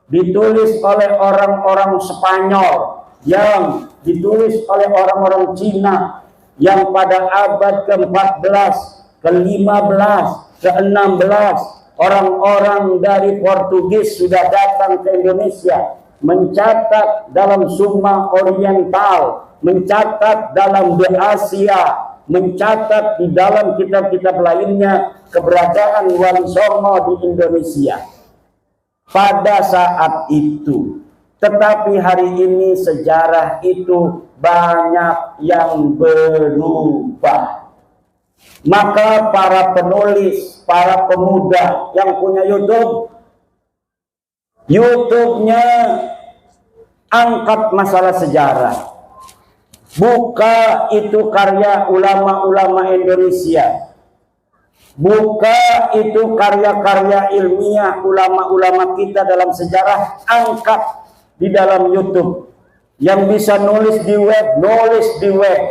ditulis oleh orang-orang Spanyol, yang ditulis oleh orang-orang Cina, yang pada abad ke-14, ke-15, ke-16 orang-orang dari Portugis sudah datang ke Indonesia, mencatat dalam Summa Oriental, mencatat dalam The Asia, mencatat di dalam kitab-kitab lainnya keberadaan Wali Songo di Indonesia pada saat itu. Tetapi hari ini sejarah itu banyak yang berubah. Maka para penulis, para pemuda yang punya YouTube-nya angkat masalah sejarah. Buka itu karya ulama-ulama Indonesia. Buka itu karya-karya ilmiah ulama-ulama kita dalam sejarah, angkat di dalam YouTube. Yang bisa nulis di web, nulis di web.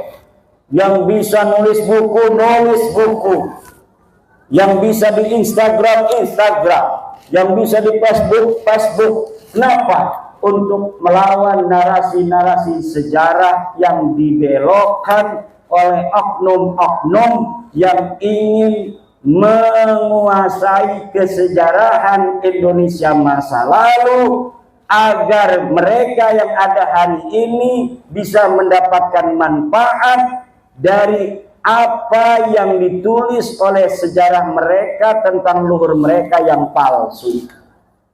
Yang bisa nulis buku, nulis buku. Yang bisa di Instagram, Instagram. Yang bisa di Facebook, Facebook. Kenapa? Untuk melawan narasi-narasi sejarah yang dibelokkan oleh oknum-oknum yang ingin menguasai kesejarahan Indonesia masa lalu, agar mereka yang ada hari ini bisa mendapatkan manfaat dari apa yang ditulis oleh sejarah mereka tentang leluhur mereka yang palsu.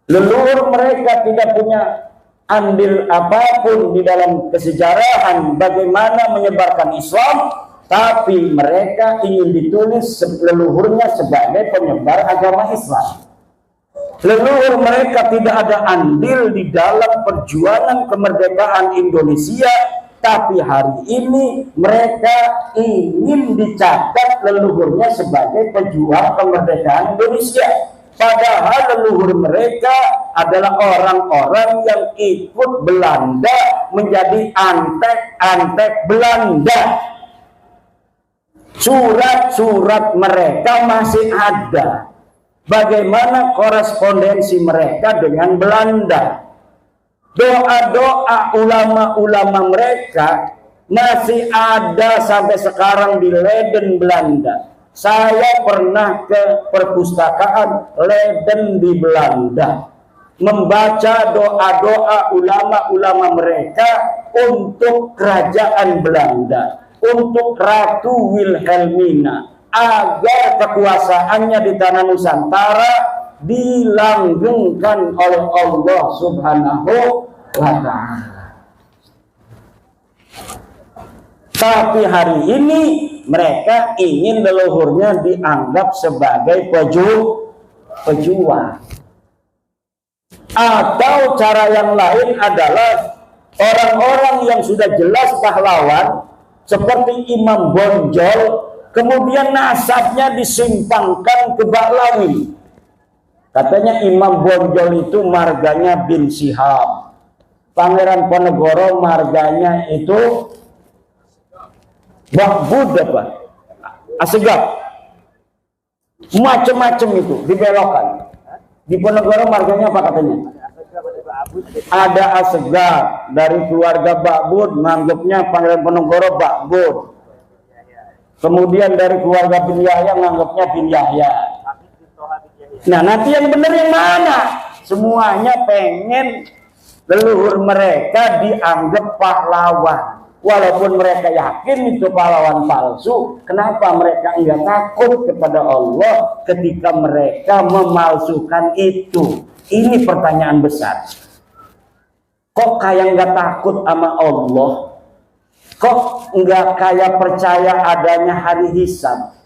Leluhur mereka tidak punya andil apapun di dalam kesejarahan bagaimana menyebarkan Islam, tapi mereka ingin ditulis leluhurnya sebagai penyebar agama Islam. Leluhur mereka tidak ada andil di dalam perjuangan kemerdekaan Indonesia, tapi hari ini mereka ingin dicatat leluhurnya sebagai pejuang kemerdekaan Indonesia. Padahal leluhur mereka adalah orang-orang yang ikut Belanda menjadi antek-antek Belanda. Surat-surat mereka masih ada. Bagaimana korespondensi mereka dengan Belanda? Doa-doa ulama-ulama mereka masih ada sampai sekarang di Leiden, Belanda. Saya pernah ke perpustakaan Leiden di Belanda, membaca doa-doa ulama-ulama mereka untuk kerajaan Belanda, untuk Ratu Wilhelmina, agar kekuasaannya di tanah Nusantara dilanggengkan oleh Allah Subhanahu wa Ta'ala. Tapi hari ini mereka ingin leluhurnya dianggap sebagai pejuang. Atau cara yang lain adalah orang-orang yang sudah jelas pahlawan seperti Imam Bonjol, kemudian nasabnya disimpangkan ke Baklawi. Katanya Imam Bonjol itu marganya bin Syihab, Pangeran Ponegoro marganya itu Bakbud apa? Asegaf. Macam-macam itu dibelokkan. Di Ponegoro marganya apa katanya? Ada Asegaf, dari keluarga Bakbud menganggapnya Pangeran Ponegoro Bakbud. Kemudian dari keluarga bin Yahya menganggapnya bin Yahya. Nah, nanti yang benar yang mana? Semuanya pengen leluhur mereka dianggap pahlawan. Walaupun mereka yakin itu pahlawan palsu, kenapa mereka enggak takut kepada Allah ketika mereka memalsukan itu? Ini pertanyaan besar. Kok kayak enggak takut sama Allah? Kok enggak kayak percaya adanya hari hisab?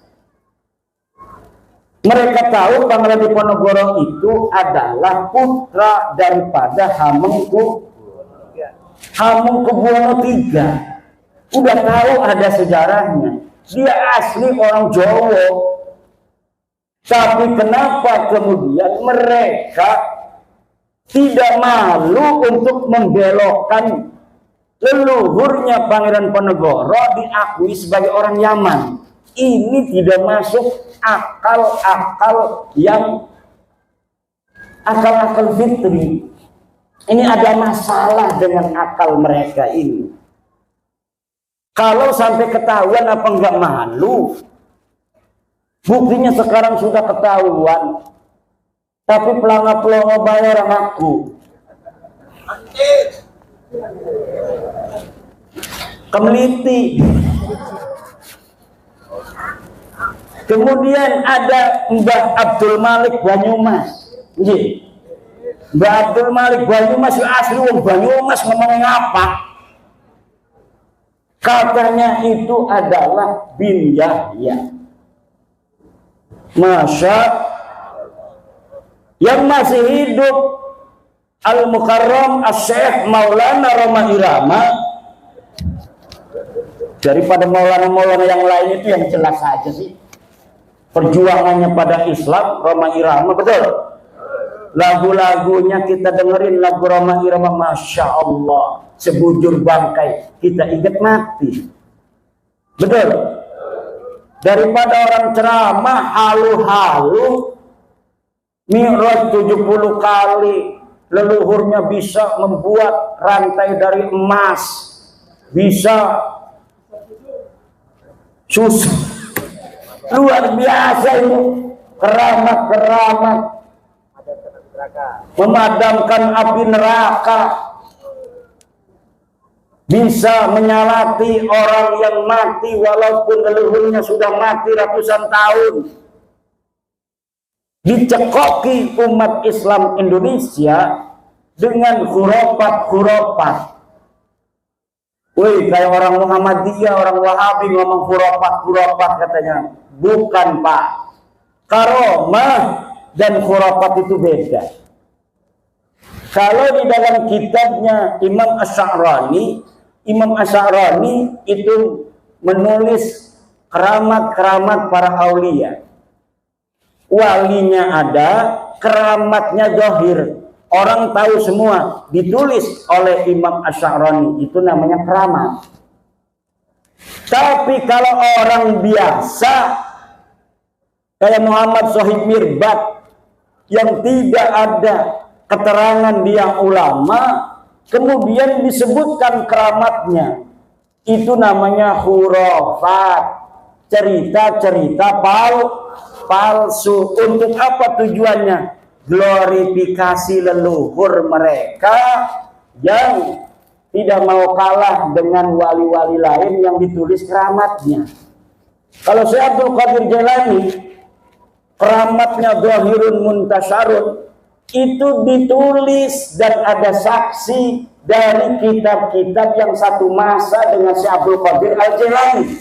Mereka tahu Pangeran Diponegoro itu adalah putra daripada Hamengkubuwono III. Udah tahu ada sejarahnya. Dia asli orang Jawa. Tapi kenapa kemudian mereka tidak malu untuk membelokkan leluhurnya Pangeran Ponegoro diakui sebagai orang Yaman? Ini tidak masuk akal-akal fitri. Ini ada masalah dengan akal mereka ini. Kalau sampai ketahuan apa enggak malu? Buktinya sekarang sudah ketahuan. Tapi pelangga-pelangga bayar aku. Kemeliti. Kemudian ada Mbah Abdul Malik Banyumas. Mbah Abdul Malik Banyumas asli wong Banyumas, ngomongnya apa? Katanya itu adalah bin Yahya. Masya yang masih hidup Al-Mukarram As-Syekh Maulana Roma Irama. Daripada Maulana-Maulana yang lain itu yang jelas saja sih perjuangannya pada Islam. Roma Irama, betul. Lagu-lagunya kita dengerin, lagu Roma Irama, Masya Allah, sebujur bangkai kita ingat mati, betul. Daripada orang ceramah halu-halu mi'raj 70 kali, leluhurnya bisa membuat rantai dari emas, bisa susah. Luar biasa itu keramat-keramat memadamkan api neraka. bisa menyalati orang yang mati walaupun leluhurnya sudah mati ratusan tahun. Dicekoki umat Islam Indonesia dengan khurafat-khurafat. Wih, kayak orang Muhammadiyah, orang Wahabi ngomong khurafat-khurafat katanya. Bukan, Pak. Karomah dan khurafat itu beda. Kalau di dalam kitabnya Imam Asy'arani itu menulis keramat-keramat para aulia. Walinya ada, keramatnya zahir. Orang tahu semua, ditulis oleh Imam Asy'arani, itu namanya keramat. Tapi kalau orang biasa kayak Muhammad Shahid Mirbad yang tidak ada keterangan dia ulama, kemudian disebutkan keramatnya, itu namanya khurafat, cerita-cerita palsu. Untuk apa tujuannya? Glorifikasi leluhur mereka yang tidak mau kalah dengan wali-wali lain yang ditulis keramatnya. Kalau Syekh Abdul Qadir Jailani, keramatnya zahirun muntasyarun, itu ditulis dan ada saksi dari kitab-kitab yang satu masa dengan Syekh Abdul Qadir Al-Jailani.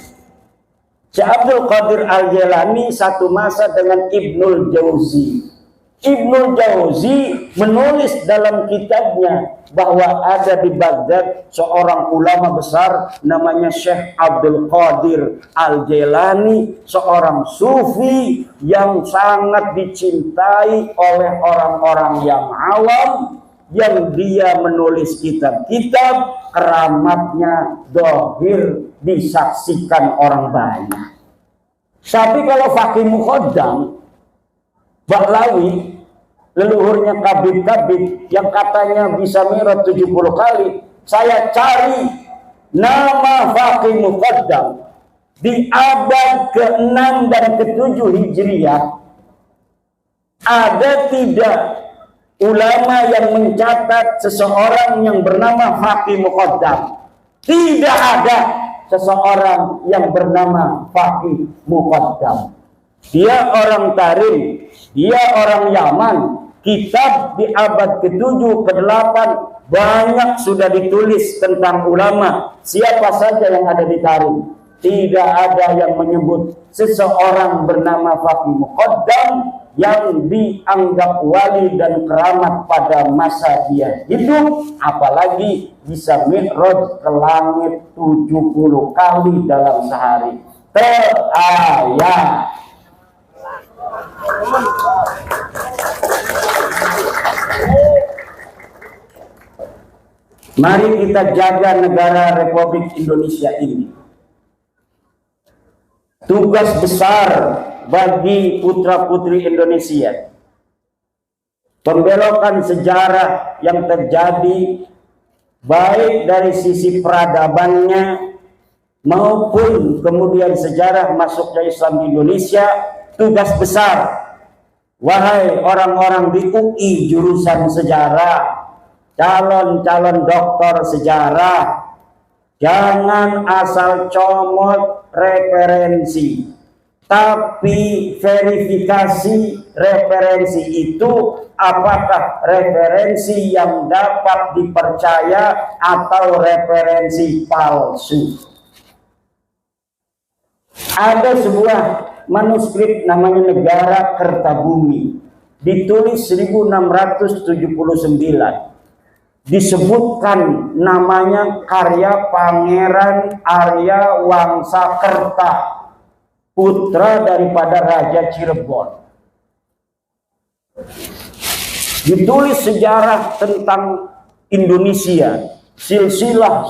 Syekh Abdul Qadir Al-Jailani satu masa dengan Ibnul Jauzi. Ibnul Jauzi menulis dalam kitabnya bahwa ada di Baghdad seorang ulama besar namanya Syekh Abdul Qadir Al-Jailani, seorang sufi yang sangat dicintai oleh orang-orang yang awam, yang dia menulis kitab-kitab keramatnya zahir disaksikan orang banyak. Tapi kalau Faqih Muqaddam Bahlawi, leluhurnya Kabid-Kabid yang katanya bisa mi'raj 70 kali, saya cari nama Faqih Muqaddam di abad ke-6 dan ke-7 Hijriah, ada tidak ulama yang mencatat seseorang yang bernama Faqih Muqaddam? Tidak ada seseorang yang bernama Faqih Muqaddam. Dia orang Tarim, dia orang Yaman. Kitab di abad ke-7, ke-8 banyak sudah ditulis tentang ulama. Siapa saja yang ada di Tarim, tidak ada yang menyebut seseorang bernama Faqih Muqaddam yang dianggap wali dan keramat pada masa dia hidup, apalagi bisa mi'raj ke langit 70 kali dalam sehari. Terayat. Mari kita jaga negara Republik Indonesia ini. Tugas besar bagi putra-putri Indonesia. Pembelokan sejarah yang terjadi baik dari sisi peradabannya maupun kemudian sejarah masuknya Islam di Indonesia, tugas besar. Wahai orang-orang di UI jurusan sejarah, calon-calon doktor sejarah, jangan asal comot referensi, tapi verifikasi referensi itu apakah referensi yang dapat dipercaya atau referensi palsu. Ada sebuah manuskrip namanya Negara Kertabumi, ditulis 1679. Disebutkan namanya karya Pangeran Arya Wangsakerta, putra daripada Raja Cirebon. Ditulis sejarah tentang Indonesia, silsilah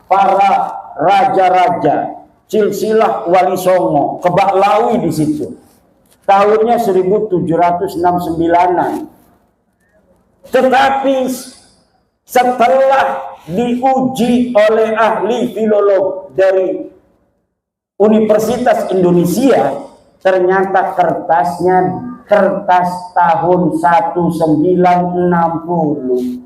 para raja-raja, silsilah Wali Songo, Kebaklawi di situ. Tahunnya 1769-an. Tetapi setelah diuji oleh ahli filolog dari Universitas Indonesia, ternyata kertasnya kertas tahun 1960.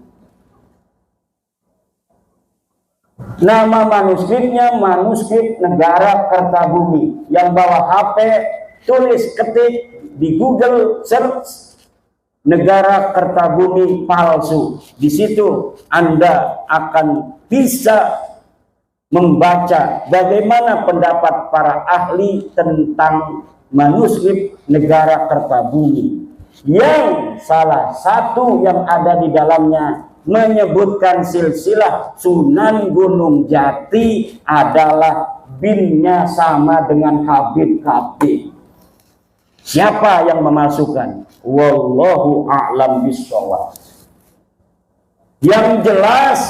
Nama manuskripnya manuskrip Negara Kertabumi. Yang bawa HP, tulis ketik di Google search Negara Kertabumi palsu. Di situ Anda akan bisa membaca bagaimana pendapat para ahli tentang manuskrip Negara Kertabumi, yang salah satu yang ada di dalamnya menyebutkan silsilah Sunan Gunung Jati adalah binnya sama dengan Habib Kabir. Siapa yang memasukkan? Wallahu a'lam bishawab. Yang jelas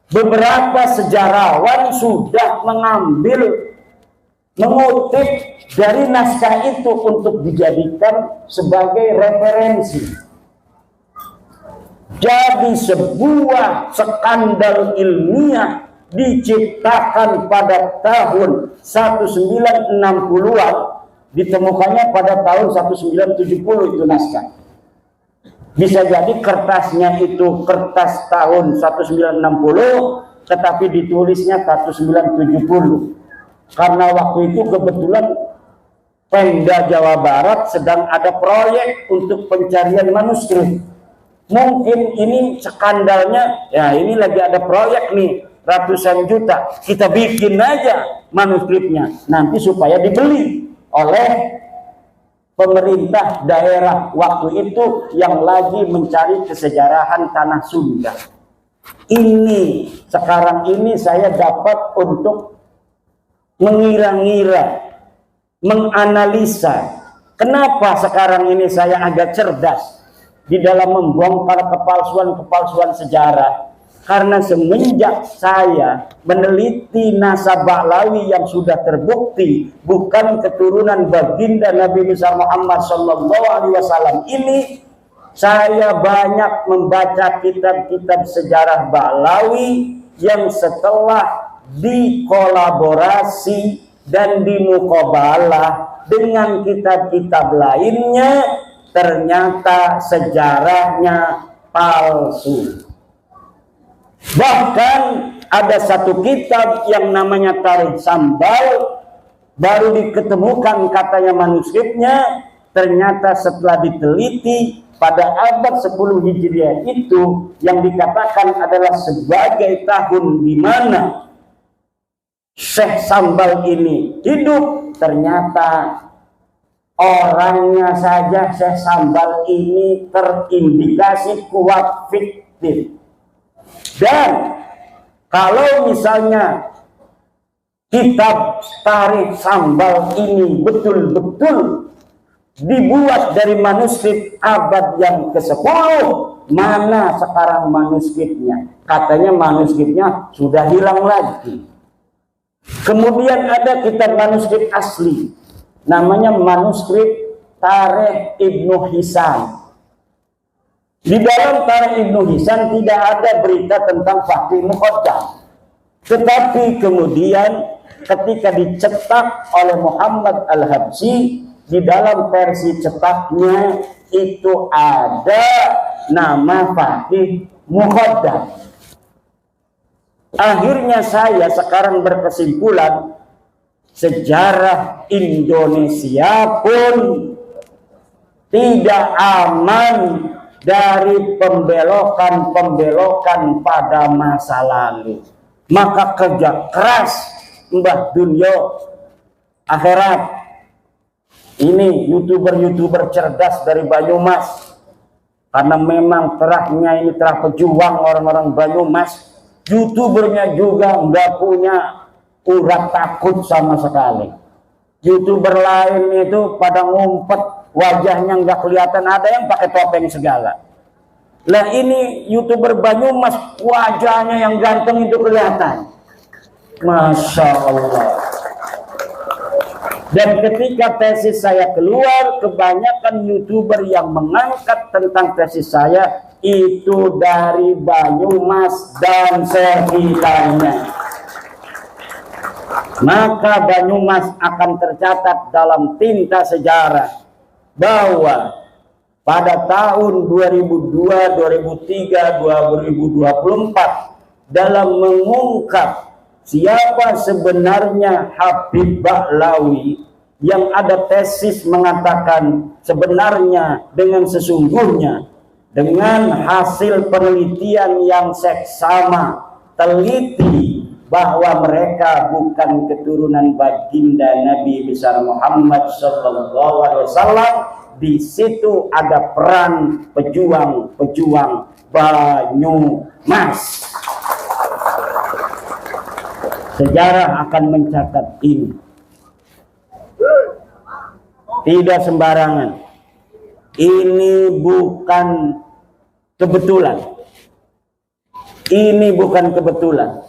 beberapa sejarawan sudah mengutip dari naskah itu untuk dijadikan sebagai referensi. Jadi sebuah skandal ilmiah diciptakan pada tahun 1960-an, ditemukannya pada tahun 1970 itu naskah. Bisa jadi kertasnya itu kertas tahun 1960, tetapi ditulisnya 1970. Karena waktu itu kebetulan Pemda Jawa Barat sedang ada proyek untuk pencarian manuskrip. Mungkin ini skandalnya, ya ini lagi ada proyek nih, ratusan juta. Kita bikin aja manuskripnya, nanti supaya dibeli oleh pemerintah daerah waktu itu yang lagi mencari kesejarahan tanah Sunda. Ini, sekarang ini saya dapat untuk mengira-ngira, menganalisa. Kenapa sekarang ini saya agak cerdas di dalam membongkar kepalsuan-kepalsuan sejarah? Karena semenjak saya meneliti nasab Ba'lawi yang sudah terbukti bukan keturunan baginda Nabi Muhammad SAW ini, saya banyak membaca kitab-kitab sejarah Ba'lawi yang setelah dikolaborasi dan dimuqabalah dengan kitab-kitab lainnya, ternyata sejarahnya palsu. Bahkan ada satu kitab yang namanya Tarikh Sambal, baru diketemukan katanya manuskripnya, ternyata setelah diteliti pada abad 10 Hijriah itu yang dikatakan adalah sebagai tahun di mana Syekh Sambal ini hidup, ternyata orangnya saja Syekh Sambal ini terindikasi kuat fiktif. Dan kalau misalnya kitab Tarikh Sambal ini betul-betul dibuat dari manuskrip abad yang ke-10, mana sekarang manuskripnya? Katanya manuskripnya sudah hilang lagi. Kemudian ada kitab manuskrip asli, namanya manuskrip Tarikh Ibnu Hisam. Di dalam Tarikh Ibnu Hisam tidak ada berita tentang Fakih Muqaddam. Tetapi kemudian ketika dicetak oleh Muhammad Al-Habsyi, di dalam versi cetaknya itu ada nama Fakih Muqaddam. Akhirnya saya sekarang berkesimpulan, sejarah Indonesia pun tidak aman dari pembelokan-pembelokan pada masa lalu. Maka kerja keras Mbah Dunyo akhirat. Ini youtuber-youtuber cerdas dari Banyumas, karena memang terahnya ini terah pejuang orang-orang Banyumas. Youtubernya juga nggak punya urat takut sama sekali. Youtuber lain itu pada ngumpet, wajahnya nggak kelihatan, ada yang pakai topeng segala. Lah ini youtuber Banyumas, wajahnya yang ganteng itu kelihatan. Masya Allah. Dan ketika tesis saya keluar, kebanyakan youtuber yang mengangkat tentang tesis saya itu dari Banyumas dan sekitarnya. Maka Banyumas akan tercatat dalam tinta sejarah bahwa pada tahun 2002, 2003, 2024 dalam mengungkap siapa sebenarnya Habib Ba'lawi, yang ada tesis mengatakan sebenarnya dengan sesungguhnya dengan hasil penelitian yang seksama teliti bahwa mereka bukan keturunan baginda Nabi besar Muhammad sallallahu alaihi wasallam. Di situ ada peran pejuang-pejuang Banyumas. Sejarah akan mencatat ini. Tidak sembarangan. Ini bukan kebetulan. Ini bukan kebetulan.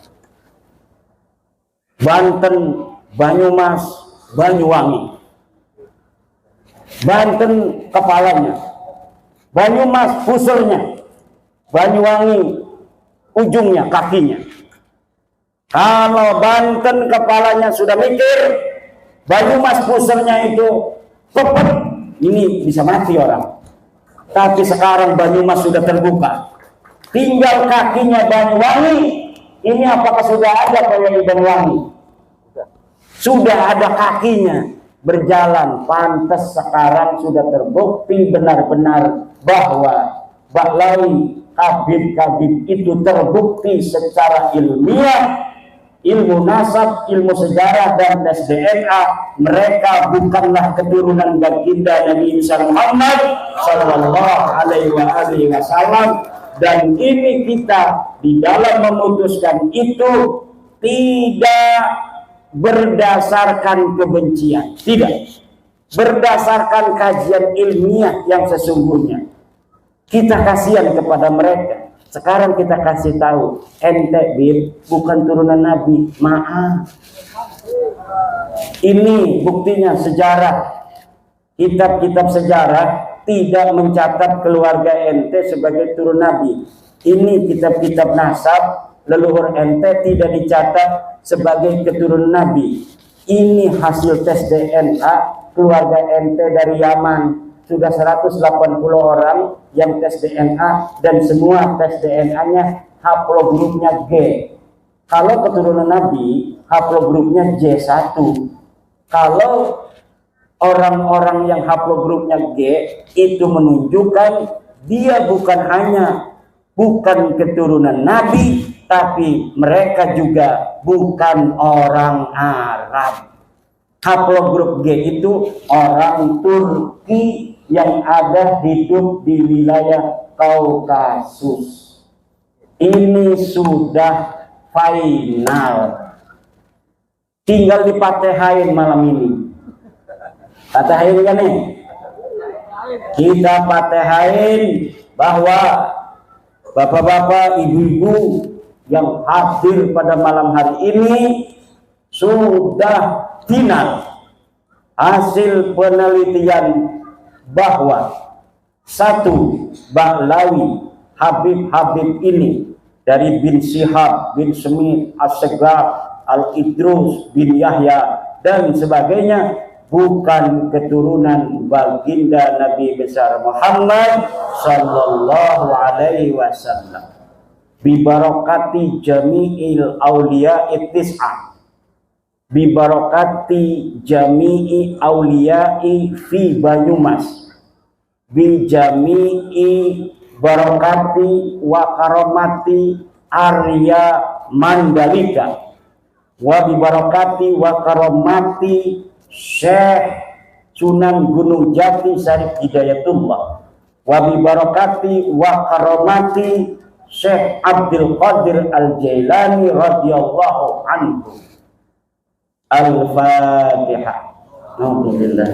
Banten, Banyumas, Banyuwangi. Banten kepalanya, Banyumas pusernya, Banyuwangi ujungnya, kakinya. Kalau Banten kepalanya sudah mikir, Banyumas pusernya itu pepet, ini bisa mati orang. Tapi sekarang Banyumas sudah terbuka, tinggal kakinya Banyuwangi. Ini apakah sudah ada Pak Banyuwangi? Sudah ada kakinya berjalan. Pantas sekarang sudah terbukti benar-benar bahwa Ba'lawi, Habib itu terbukti secara ilmiah, ilmu nasab, ilmu sejarah, dan tes DNA. Mereka bukanlah keturunan baginda Nabi Muhammad sallallahu alaihi wasallam. Dan ini kita di dalam memutuskan itu tidak berdasarkan kebencian, tidak, berdasarkan kajian ilmiah yang sesungguhnya. Kita kasihan kepada mereka. Sekarang kita kasih tahu, ente Bib bukan turunan Nabi, maaf. Ini buktinya sejarah. Kitab-kitab sejarah tidak mencatat keluarga ente sebagai turun Nabi. Ini kitab-kitab nasab leluhur ente tidak dicatat sebagai keturunan Nabi. Ini hasil tes DNA keluarga ente dari Yaman. Sudah 180 orang yang tes DNA, dan semua tes DNA-nya haplogrupnya G. Kalau keturunan Nabi, haplogrupnya J1. Kalau orang-orang yang haplogrupnya G, itu menunjukkan dia bukan keturunan Nabi, tapi mereka juga bukan orang Arab. Haplogrup G itu orang Turki yang ada hidup di wilayah Kaukasus. Ini sudah final. Tinggal dipatehain malam ini. Patehain kan nih? Kita patehain bahwa bapak-bapak, ibu-ibu yang hadir pada malam hari ini sudah final hasil penelitian bahwa satu, Ba'lawi, Habib ini dari bin Syihab, bin Semit, As-Segaf, Al-Idrus, bin Yahya, dan sebagainya, bukan keturunan baginda Nabi besar Muhammad sallallahu alaihi wasallam. Bibarakati jami'il awliya ittis'ah, bibarakati jami'i awliya'i fi Banyumas, bi jami'i barakati wa karamati Arya Mandalika, wa bibarakati wa karamati Syekh Sunan Gunung Jati Syarif Hidayatullah, wa bibarakati wa karamati Syekh Abdul Qadir Al-Jailani radhiyallahu anhu. Al-Fatihah. Alhamdulillah.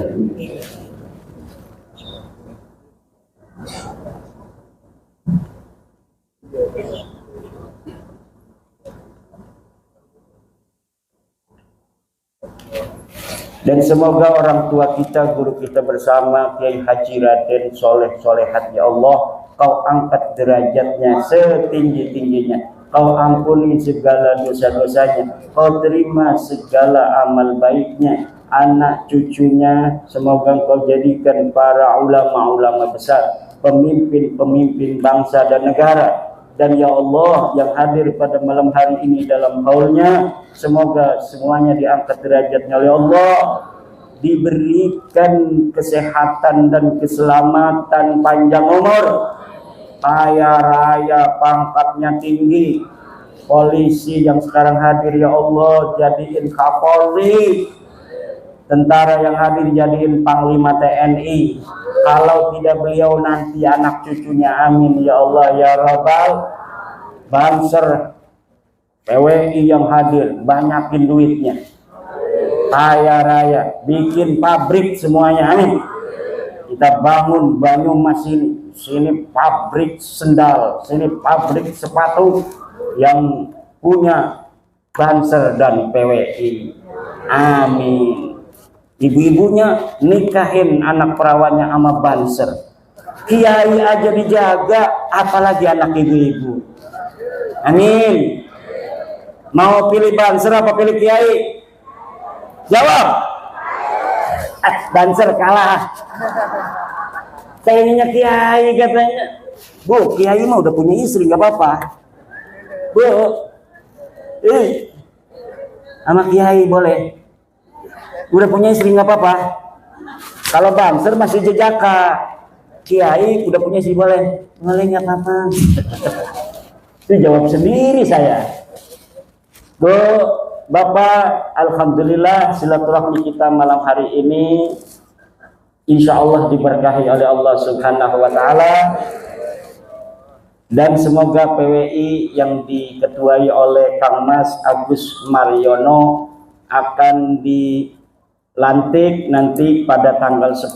Dan semoga orang tua kita, guru kita bersama, Kiai Haji Raden Soleh Solehat, ya Allah, Kau angkat derajatnya setinggi-tingginya, Kau ampuni segala dosa-dosanya, Kau terima segala amal baiknya, anak cucunya semoga Kau jadikan para ulama-ulama besar, pemimpin-pemimpin bangsa dan negara, Dan ya Allah yang hadir pada malam hari ini dalam haulnya, semoga semuanya diangkat derajatnya oleh Allah, diberikan kesehatan dan keselamatan, panjang umur, kaya raya, pangkatnya tinggi. Polisi yang sekarang hadir ya Allah jadiin Kapolri, tentara yang hadir jadiin Panglima TNI. Kalau tidak beliau nanti anak cucunya, amin ya Allah ya Rabbal. Banser PWI yang hadir banyakin duitnya, kaya raya, bikin pabrik semuanya, amin. Kita bangun Banyumas ini, sini pabrik sendal, sini pabrik sepatu, yang punya Banser dan PWI, amin. Ibu-ibunya nikahin anak perawannya sama Banser. Kiai aja dijaga, apalagi anak ibu-ibu. Amin. Mau pilih Banser apa pilih Kiai? Jawab. Banser kalah. Kayaknya Kiai katanya. Bu, Kiai mah udah punya istri, nggak apa-apa. Bu, sama Kiai boleh. Udah punya istri nggak apa-apa. Kalau Banser masih jejaka, Kiai udah punya istri boleh nggak apa-apa. Itu jawab sendiri saya. Bu, Bapak, alhamdulillah silaturahmi kita malam hari ini insya Allah diberkahi oleh Allah Subhanahu wa Ta'ala, dan semoga PWI yang diketuai oleh Kang Mas Agus Mariono akan dilantik nanti pada tanggal 10,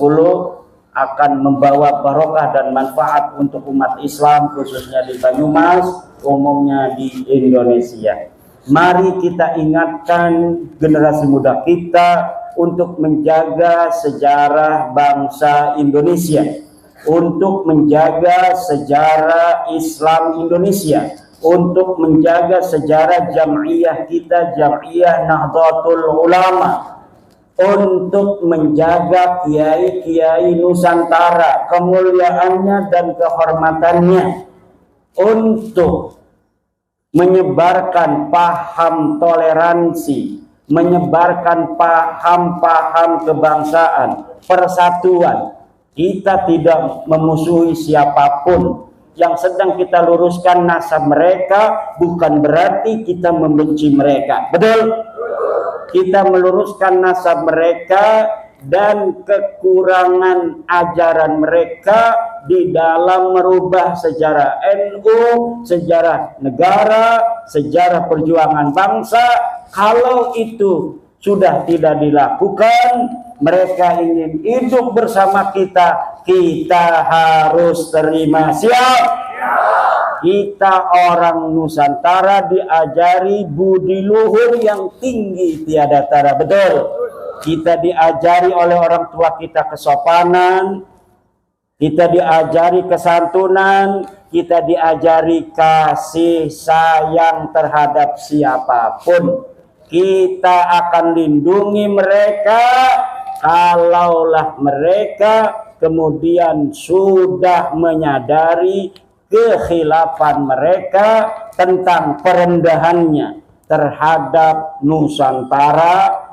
akan membawa barokah dan manfaat untuk umat Islam khususnya di Banyumas, umumnya di Indonesia. Mari kita ingatkan generasi muda kita untuk menjaga sejarah bangsa Indonesia, untuk menjaga sejarah Islam Indonesia, untuk menjaga sejarah jam'iyah kita, jam'iyah Nahdlatul Ulama, untuk menjaga kiai-kiai Nusantara, kemuliaannya dan kehormatannya, untuk menyebarkan paham toleransi, menyebarkan paham-paham kebangsaan, persatuan. Kita tidak memusuhi siapapun. Yang sedang kita luruskan nasab mereka bukan berarti kita membenci mereka. Betul? Kita meluruskan nasab mereka dan kekurangan ajaran mereka di dalam merubah sejarah NU, sejarah negara, sejarah perjuangan bangsa. Kalau itu sudah tidak dilakukan, mereka ingin hidup bersama kita, kita harus terima. Siap? Kita orang Nusantara diajari budi luhur yang tinggi tiada tara. Betul? Kita diajari oleh orang tua kita kesopanan, kita diajari kesantunan, kita diajari kasih sayang terhadap siapapun. Kita akan lindungi mereka kalaulah mereka kemudian sudah menyadari kekhilafan mereka tentang perendahannya terhadap Nusantara,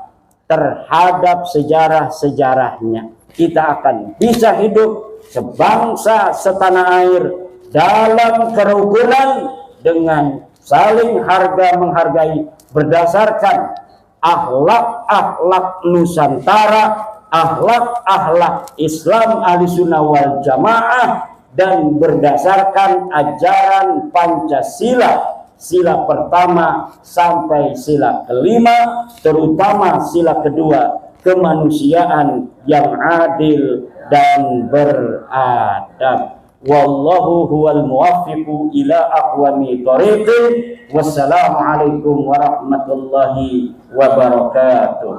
terhadap sejarah-sejarahnya. Kita akan bisa hidup sebangsa setanah air dalam kerukunan dengan saling harga menghargai berdasarkan akhlak-akhlak Nusantara, akhlak-akhlak Islam Ahlussunnah wal Jamaah, dan berdasarkan ajaran Pancasila, sila pertama sampai sila kelima, terutama sila kedua, kemanusiaan yang adil dan beradab. Wallahu huwal muwaffiqu ila aqwami thoriqin. Wassalamualaikum warahmatullahi wabarakatuh.